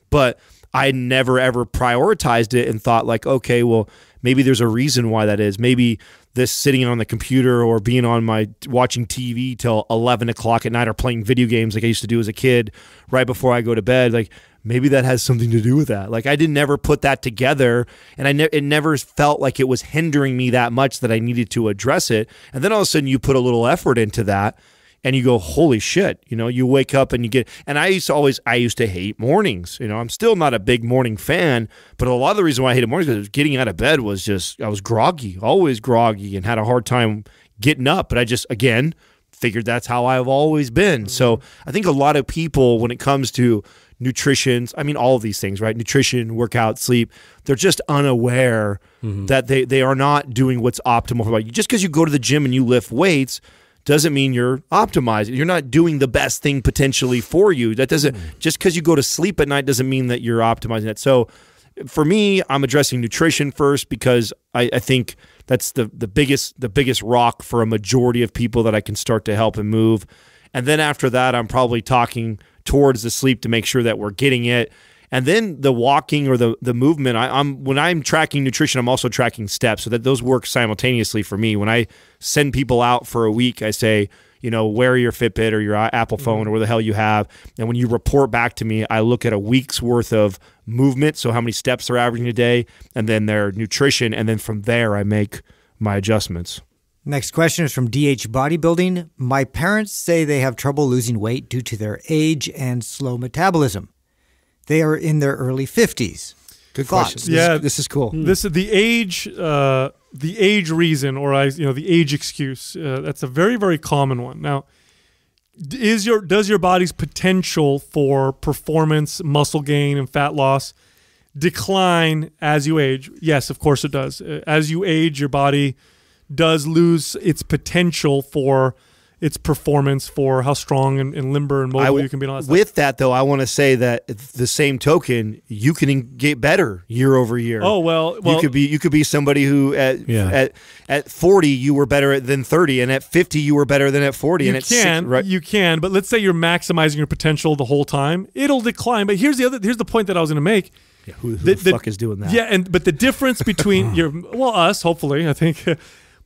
But I never ever prioritized it and thought like, okay, well, maybe there's a reason why that is. Maybe this sitting on the computer or being on my watching TV till 11 o'clock at night or playing video games like I used to do as a kid right before I go to bed, like maybe that has something to do with that. Like I didn't ever put that together, and it never felt like it was hindering me that much that I needed to address it. And then all of a sudden you put a little effort into that, and you go, holy shit, you wake up and you get, and I used to hate mornings. I'm still not a big morning fan, but a lot of the reason why I hated mornings is getting out of bed was just, I was groggy, always groggy, and had a hard time getting up. But I just, again, figured that's how I've always been. Mm-hmm. So I think a lot of people, when it comes to nutrition, I mean, all of these things, right? Nutrition, workout, sleep, they're just unaware that they are not doing what's optimal for you. Just because you go to the gym and you lift weights doesn't mean you're optimizing. You're not doing the best thing potentially for you. That doesn't, just because you go to sleep at night doesn't mean that you're optimizing it. So for me, I'm addressing nutrition first because I think that's the biggest rock for a majority of people that I can start to help and move. And then after that, I'm probably talking towards the sleep to make sure that we're getting it. And then the walking or the movement, when I'm tracking nutrition, I'm also tracking steps, so that those work simultaneously for me. When I send people out for a week, I say, wear your Fitbit or your Apple phone or where the hell you have. And when you report back to me, I look at a week's worth of movement, so how many steps they're averaging a day, and then their nutrition. And then from there, I make my adjustments. Next question is from DH Bodybuilding. My parents say they have trouble losing weight due to their age and slow metabolism. They are in their early 50s. Good question. Yeah, this is cool. This is the age reason, or the age excuse. That's a very, very common one. Now, does your body's potential for performance, muscle gain, and fat loss decline as you age? Yes, of course it does. As you age, your body does lose its potential for its performance, for how strong and limber and mobile you can be. And all that stuff. With that, though, I want to say that the same token, you can get better year over year. Oh well, you could be somebody who at 40 you were better than 30, and at 50 you were better than at 40. You can, but let's say you're maximizing your potential the whole time, it'll decline. But here's the point that I was going to make. Yeah, who the fuck is doing that? Yeah, but the difference between us, hopefully, I think,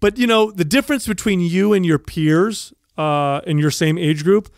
but the difference between you and your peers in your same age group,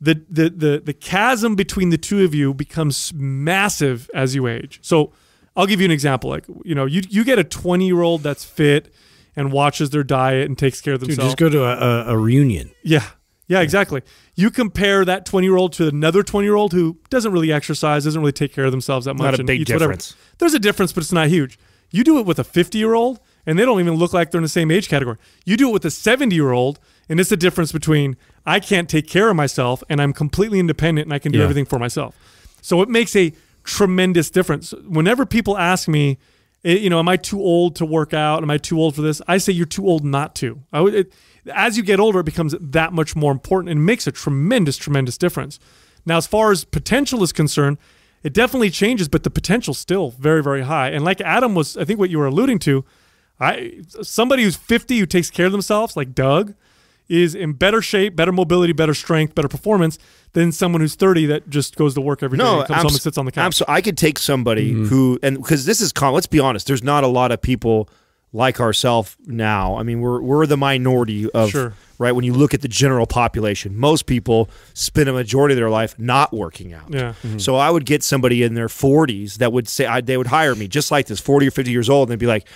the chasm between the two of you becomes massive as you age. So I'll give you an example. Like, you get a 20-year-old that's fit and watches their diet and takes care of themselves. Just go to a reunion. Yeah, exactly. You compare that 20-year-old to another 20-year-old who doesn't really exercise, doesn't really take care of themselves that much. Not a big difference. Whatever. There's a difference, but it's not huge. You do it with a 50-year-old, and they don't even look like they're in the same age category. You do it with a 70-year-old, and it's the difference between I can't take care of myself and I'm completely independent and I can do everything for myself. So it makes a tremendous difference. Whenever people ask me, am I too old to work out? Am I too old for this? I say you're too old not to. As you get older, it becomes that much more important and makes a tremendous, tremendous difference. Now, as far as potential is concerned, it definitely changes, but the potential's still very, very high. And like Adam was, I think what you were alluding to, somebody who's 50 who takes care of themselves, like Doug, is in better shape, better mobility, better strength, better performance than someone who's 30 that just goes to work every day and comes home and sits on the couch. Absolutely. I could take somebody who, and because this is common, let's be honest, there's not a lot of people like ourselves now. I mean, we're the minority of, right? When you look at the general population, most people spend a majority of their life not working out. Yeah. So I would get somebody in their 40s that would say, they would hire me just like this, 40 or 50 years old, and they'd be like,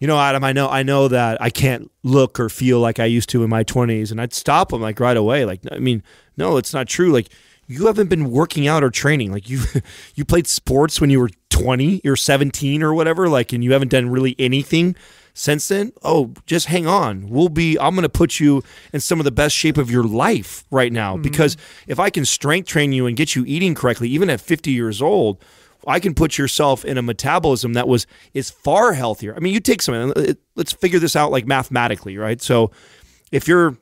Adam, I know that I can't look or feel like I used to in my 20s. And I'd stop them like right away. Like, I mean, no, it's not true. Like, you haven't been working out or training. Like, you played sports when you were 20, you're 17 or whatever, like, and you haven't done really anything since then. Oh, just hang on. I'm going to put you in some of the best shape of your life right now. Because if I can strength train you and get you eating correctly, even at 50 years old, I can put yourself in a metabolism that is far healthier. I mean, you take something. Let's figure this out like mathematically, right? So, if you're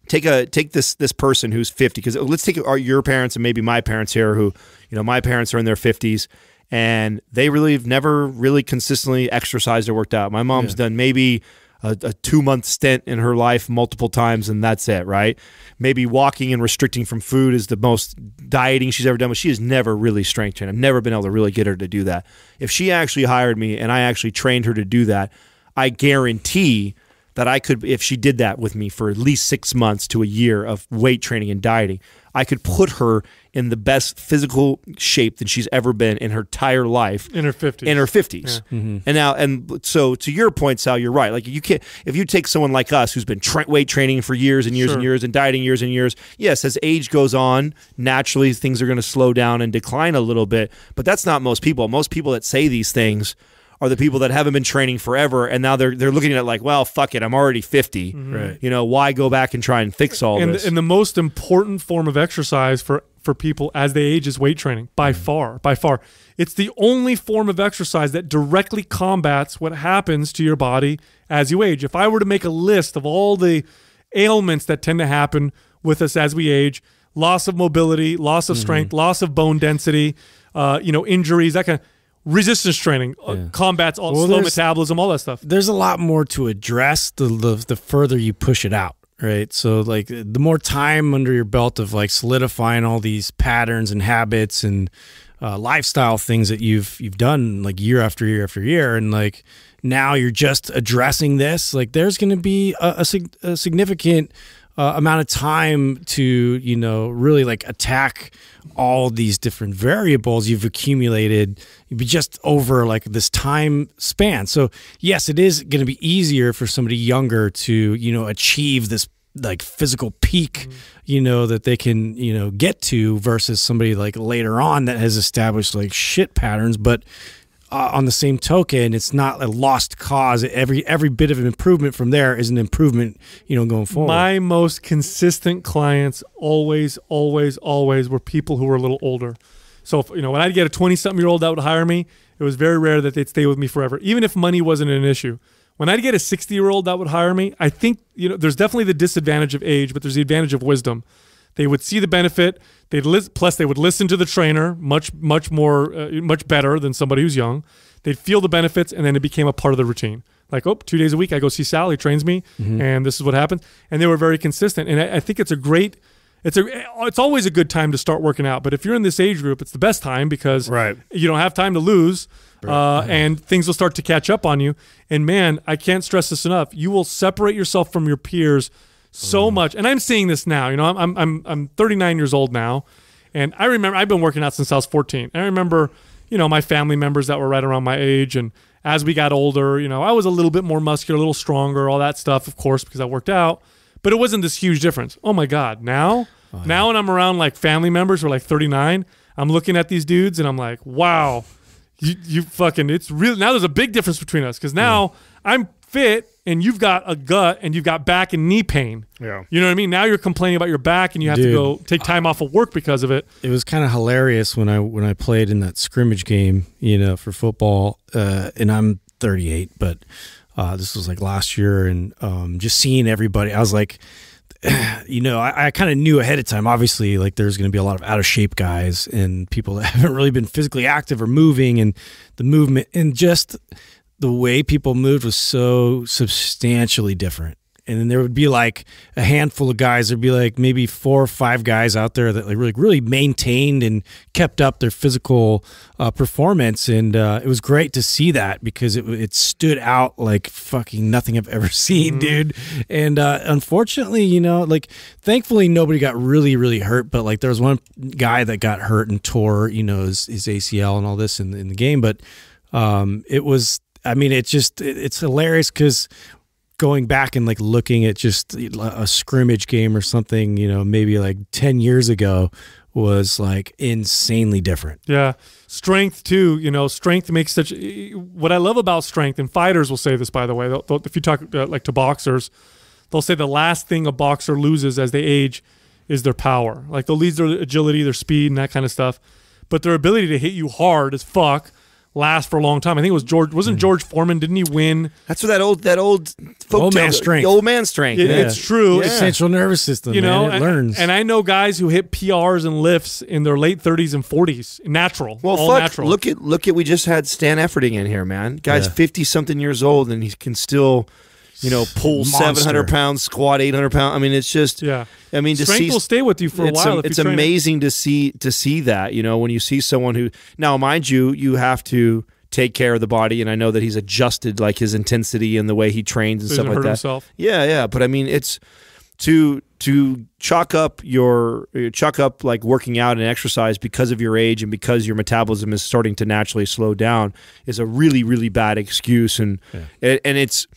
take this person who's 50, because let's take your parents and maybe my parents here, who my parents are in their 50s and they really have never really consistently exercised or worked out. My mom's done maybe a 2-month stint in her life multiple times, and that's it, right? Maybe walking and restricting from food is the most dieting she's ever done, but she has never really strength trained. I've never been able to really get her to do that. If she actually hired me and I actually trained her to do that, I guarantee that I could, if she did that with me for at least 6 months to a year of weight training and dieting, I could put her in the best physical shape that she's ever been in her entire life. In her 50s. In her 50s. Yeah. And now, and so to your point, Sal, you're right. Like you can't, if you take someone like us who's been weight training for years and years and years and dieting years and years, yes, as age goes on, naturally things are going to slow down and decline a little bit. But that's not most people. Most people that say these things are the people that haven't been training forever, and now they're looking at it like, well, fuck it, I'm already 50. Right. You know, why go back and try and fix all this? And the most important form of exercise for people as they age is weight training, by far. It's the only form of exercise that directly combats what happens to your body as you age. If I were to make a list of all the ailments that tend to happen with us as we age, loss of mobility, loss of strength, loss of bone density, injuries, that kind of resistance training combats all slow metabolism, all that stuff. There's a lot more to address the further you push it out, right? So like the more time under your belt of like solidifying all these patterns and habits and lifestyle things that you've done like year after year after year, and like now you're just addressing this, like there's going to be a significant amount of time to really like attack all these different variables you've accumulated just over like this time span. So yes, it is going to be easier for somebody younger to achieve this like physical peak that they can get to versus somebody like later on that has established like shit patterns. But on the same token, it's not a lost cause. Every bit of an improvement from there is an improvement, going forward. My most consistent clients always were people who were a little older. So if, when I'd get a 20-something-year-old that would hire me, it was very rare that they'd stay with me forever, even if money wasn't an issue. When I'd get a 60-year-old that would hire me, I think there's definitely the disadvantage of age, but there's the advantage of wisdom. They would see the benefit. Plus, they would listen to the trainer much better than somebody who's young. They'd feel the benefits, and then it became a part of the routine. Like, 2 days a week, I go see Sal. He trains me, and this is what happens. And they were very consistent. And I think it's always a good time to start working out. But if you're in this age group, it's the best time because you don't have time to lose, and things will start to catch up on you. And man, I can't stress this enough. You will separate yourself from your peers so much. And I'm seeing this now. I'm 39 years old now, and I remember I've been working out since I was 14. And I remember, my family members that were right around my age, and as we got older, I was a little bit more muscular, a little stronger, all that stuff, of course, because I worked out. But it wasn't this huge difference. Oh my God, now when I'm around like family members who are like 39, I'm looking at these dudes and I'm like, wow, you fucking, it's really, now there's a big difference between us because now I'm fit and you've got a gut and you've got back and knee pain. Yeah. You know what I mean? Now you're complaining about your back and you have to go take time off of work because of it. It was kind of hilarious when I played in that scrimmage game, for football, and I'm 38, but this was like last year, and just seeing everybody, I was like, I kind of knew ahead of time, obviously, like there's going to be a lot of out of shape guys and people that haven't really been physically active or moving, and the movement and just the way people moved was so substantially different. And then there would be like a handful of guys. There'd be like maybe 4 or 5 guys out there that like really maintained and kept up their physical performance. And it was great to see that because it stood out like fucking nothing I've ever seen, dude. And unfortunately, like thankfully nobody got really, really hurt. But like there was one guy that got hurt and tore, his ACL and all this in the game. But it was, it's hilarious because going back and like looking at just a scrimmage game or something, maybe like 10 years ago was like insanely different. Yeah. Strength too, strength makes such, what I love about strength, and fighters will say this, by the way, if you talk like to boxers, they'll say the last thing a boxer loses as they age is their power. Like they'll lose their agility, their speed and that kind of stuff. But their ability to hit you hard as fuck last for a long time. I think it was George Foreman, didn't he win? That's what that old folk man strength. The old man strength. It's true. Yeah. Central nervous system, it learns. And I know guys who hit PRs and lifts in their late 30s and 40s, natural. Well, all natural. Look at we just had Stan Efferding in here, man. Guy's 50-something years old and he can still pull Monster. 700 pounds, squat 800 pounds. I mean, it's just, I mean, to strength see, will stay with you for a while. It's amazing to see that, when you see someone who, now mind you, you have to take care of the body, and I know that he's adjusted like his intensity and the way he trains and stuff like that. Himself. Yeah, but I mean, it's to chalk up like working out and exercise because of your age and because your metabolism is starting to naturally slow down is a really, really bad excuse, and it's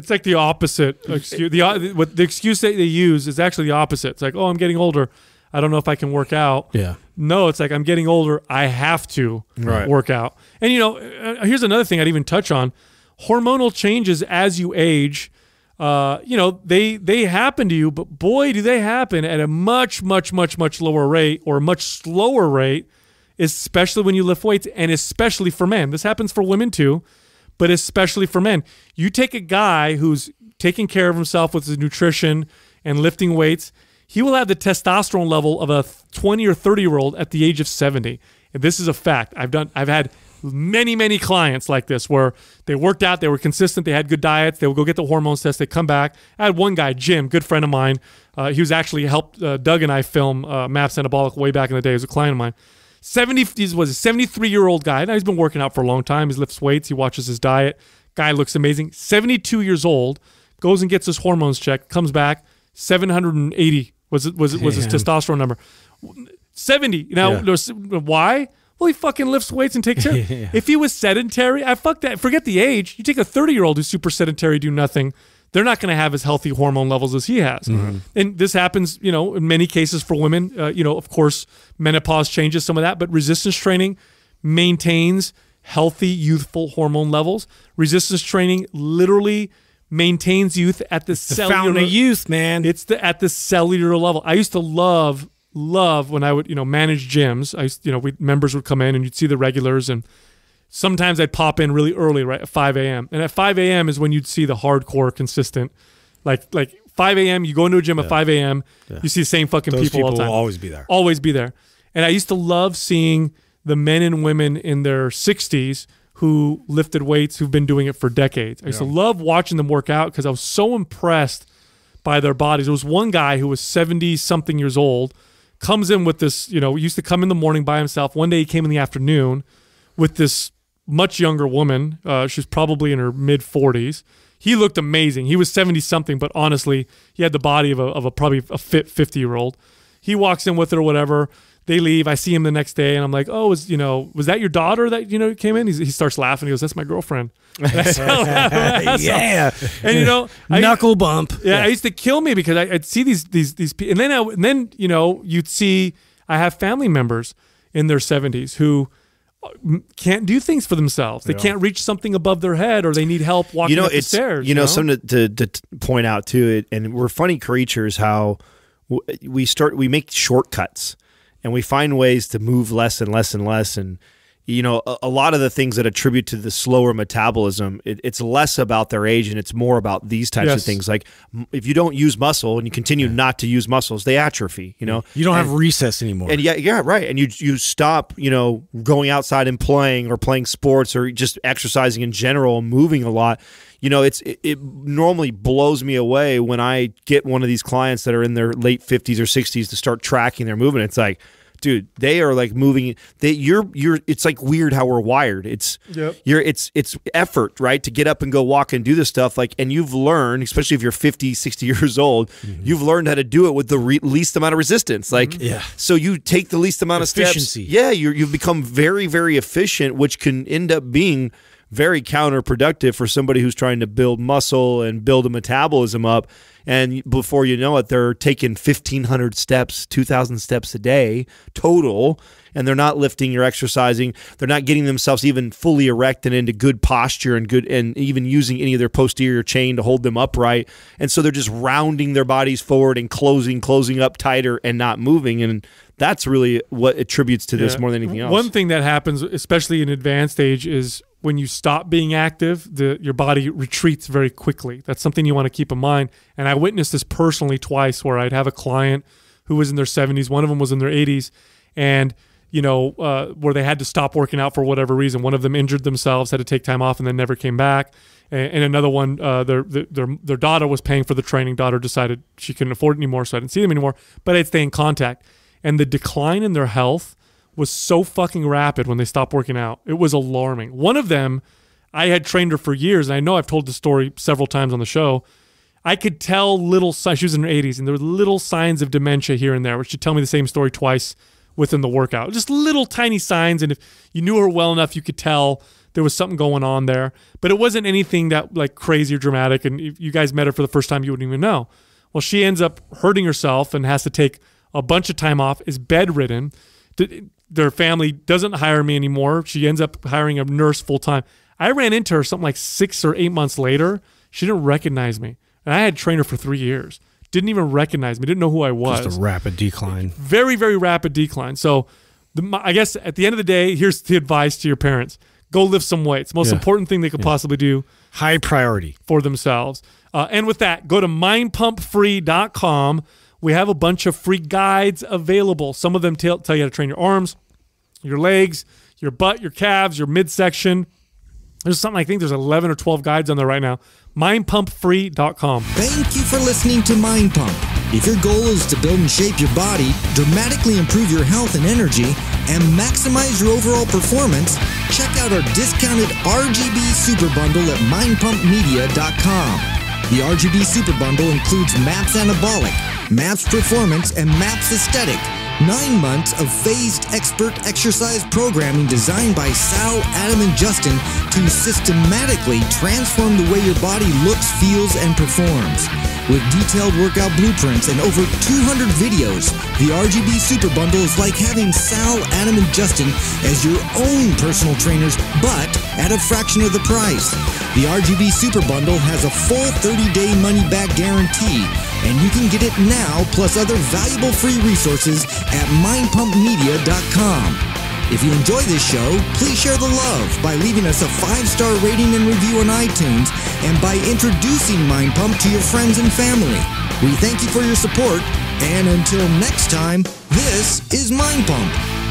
like the opposite excuse. The excuse that they use is actually the opposite. It's like, oh, I'm getting older, I don't know if I can work out. Yeah. No, it's like, I'm getting older, I have to work out. And here's another thing I'd even touch on: hormonal changes as you age. They happen to you, but boy, do they happen at a much, much, much, much lower rate, or a much slower rate, especially when you lift weights, and especially for men. This happens for women too, but especially for men. You take a guy who's taking care of himself with his nutrition and lifting weights, he will have the testosterone level of a 20 or 30-year-old at the age of 70. And this is a fact. I've had many, many clients like this where they worked out, they were consistent, they had good diets, they would go get the hormones test, they come back. I had one guy, Jim, good friend of mine. He was actually helped Doug and I film Maps Anabolic way back in the day. He was a client of mine. He was a 73-year-old guy. Now he's been working out for a long time. He lifts weights, he watches his diet. Guy looks amazing. 72 years old, goes and gets his hormones checked, comes back, 780 was his testosterone number. 70. Now, why? Well, he fucking lifts weights and takes care. If he was sedentary, forget the age. You take a 30-year-old who's super sedentary, do nothing, they're not going to have as healthy hormone levels as he has. Mm-hmm. And this happens, in many cases for women. Of course, menopause changes some of that, but resistance training maintains healthy, youthful hormone levels. Resistance training literally maintains youth at the cellular fountain of youth, man. It's at the cellular level. I used to love when I would manage gyms. Members would come in and you'd see the regulars, and sometimes I'd pop in really early, right at 5 a.m. And at 5 a.m. is when you'd see the hardcore consistent, like 5 a.m. You go into a gym at 5 a.m. You see the same fucking Those people all the time. will always be there. Always be there. And I used to love seeing the men and women in their 60s who lifted weights, who've been doing it for decades. I used to love watching them work out because I was so impressed by their bodies. There was one guy who was 70-something years old, comes in with this, he used to come in the morning by himself. One day he came in the afternoon with this much younger woman. She was probably in her mid-40s. He looked amazing. He was 70-something, but honestly, he had the body of probably a fit 50-year-old. He walks in with her or whatever. They leave. I see him the next day, and I'm like, "Oh, was that your daughter that came in?" He starts laughing. He goes, "That's my girlfriend." Yeah, and knuckle bump. Yeah, it used to kill me because I'd see these people, and then you'd see I have family members in their 70s who can't do things for themselves. They can't reach something above their head, or they need help walking up the stairs. Something to point out too. And we're funny creatures. How we make shortcuts. And we find ways to move less and less and less. And, a lot of the things that attribute to the slower metabolism, it's less about their age and it's more about these types of things. Like if you don't use muscle and you continue not to use muscles, they atrophy, You don't have recess anymore. And right. And you stop, going outside and playing or playing sports or just exercising in general, moving a lot. It normally blows me away when I get one of these clients that are in their late 50s or 60s to start tracking their movement. It's like, dude, they are like moving. It's like weird how we're wired. It's effort, right, to get up and go walk and do this stuff. Like, and you've learned, especially if you're 50, 60 years old, you've learned how to do it with the least amount of resistance. Like, so you take the least amount of steps. Yeah, you've become very, very efficient, which can end up being very counterproductive for somebody who's trying to build muscle and build a metabolism up. And before you know it, they're taking 1,500 steps, 2,000 steps a day total, and they're not lifting or exercising. They're not getting themselves even fully erect and into good posture and even using any of their posterior chain to hold them upright. And so they're just rounding their bodies forward and closing up tighter and not moving. And that's really what attributes to this more than anything else. One thing that happens, especially in advanced age, is when you stop being active, your body retreats very quickly. That's something you want to keep in mind. And I witnessed this personally twice, where I'd have a client who was in their 70s. One of them was in their 80s. And, where they had to stop working out for whatever reason. One of them injured themselves, had to take time off, and then never came back. and another one, their daughter was paying for the training. Daughter decided she couldn't afford it anymore, so I didn't see them anymore. But I'd stay in contact, and the decline in their health was so fucking rapid when they stopped working out. It was alarming. One of them, I had trained her for years, and I know I've told the story several times on the show. I could tell little signs. She was in her 80s, and there were little signs of dementia here and there, which she'd tell me the same story twice within the workout. Just little tiny signs, and if you knew her well enough, you could tell there was something going on there. But it wasn't anything that like crazy or dramatic, and if you guys met her for the first time, you wouldn't even know. Well, she ends up hurting herself and has to take a bunch of time off, is bedridden. Their family doesn't hire me anymore. She ends up hiring a nurse full-time. I ran into her something like 6 or 8 months later. She didn't recognize me. And I had trained her for 3 years. Didn't even recognize me. Didn't know who I was. Just a rapid decline. Very, very rapid decline. So I guess at the end of the day, here's the advice to your parents. Go lift some weights. Most important thing they could possibly do. High priority. For themselves. And with that, go to mindpumpfree.com. We have a bunch of free guides available. Some of them tell you how to train your arms, your legs, your butt, your calves, your midsection. There's something, I think there's 11 or 12 guides on there right now. mindpumpfree.com. Thank you for listening to Mind Pump. If your goal is to build and shape your body, dramatically improve your health and energy, and maximize your overall performance, check out our discounted RGB Super Bundle at mindpumpmedia.com. The RGB Super Bundle includes MAPS Anabolic, MAPS Performance, and MAPS Aesthetic. 9 months of phased expert exercise programming designed by Sal, Adam, and Justin to systematically transform the way your body looks, feels, and performs. With detailed workout blueprints and over 200 videos, the RGB Super Bundle is like having Sal, Adam, and Justin as your own personal trainers, but at a fraction of the price. The RGB Super Bundle has a full 30-day money-back guarantee, and you can get it now plus other valuable free resources at mindpumpmedia.com. If you enjoy this show, please share the love by leaving us a 5-star rating and review on iTunes and by introducing Mind Pump to your friends and family. We thank you for your support, and until next time, this is Mind Pump.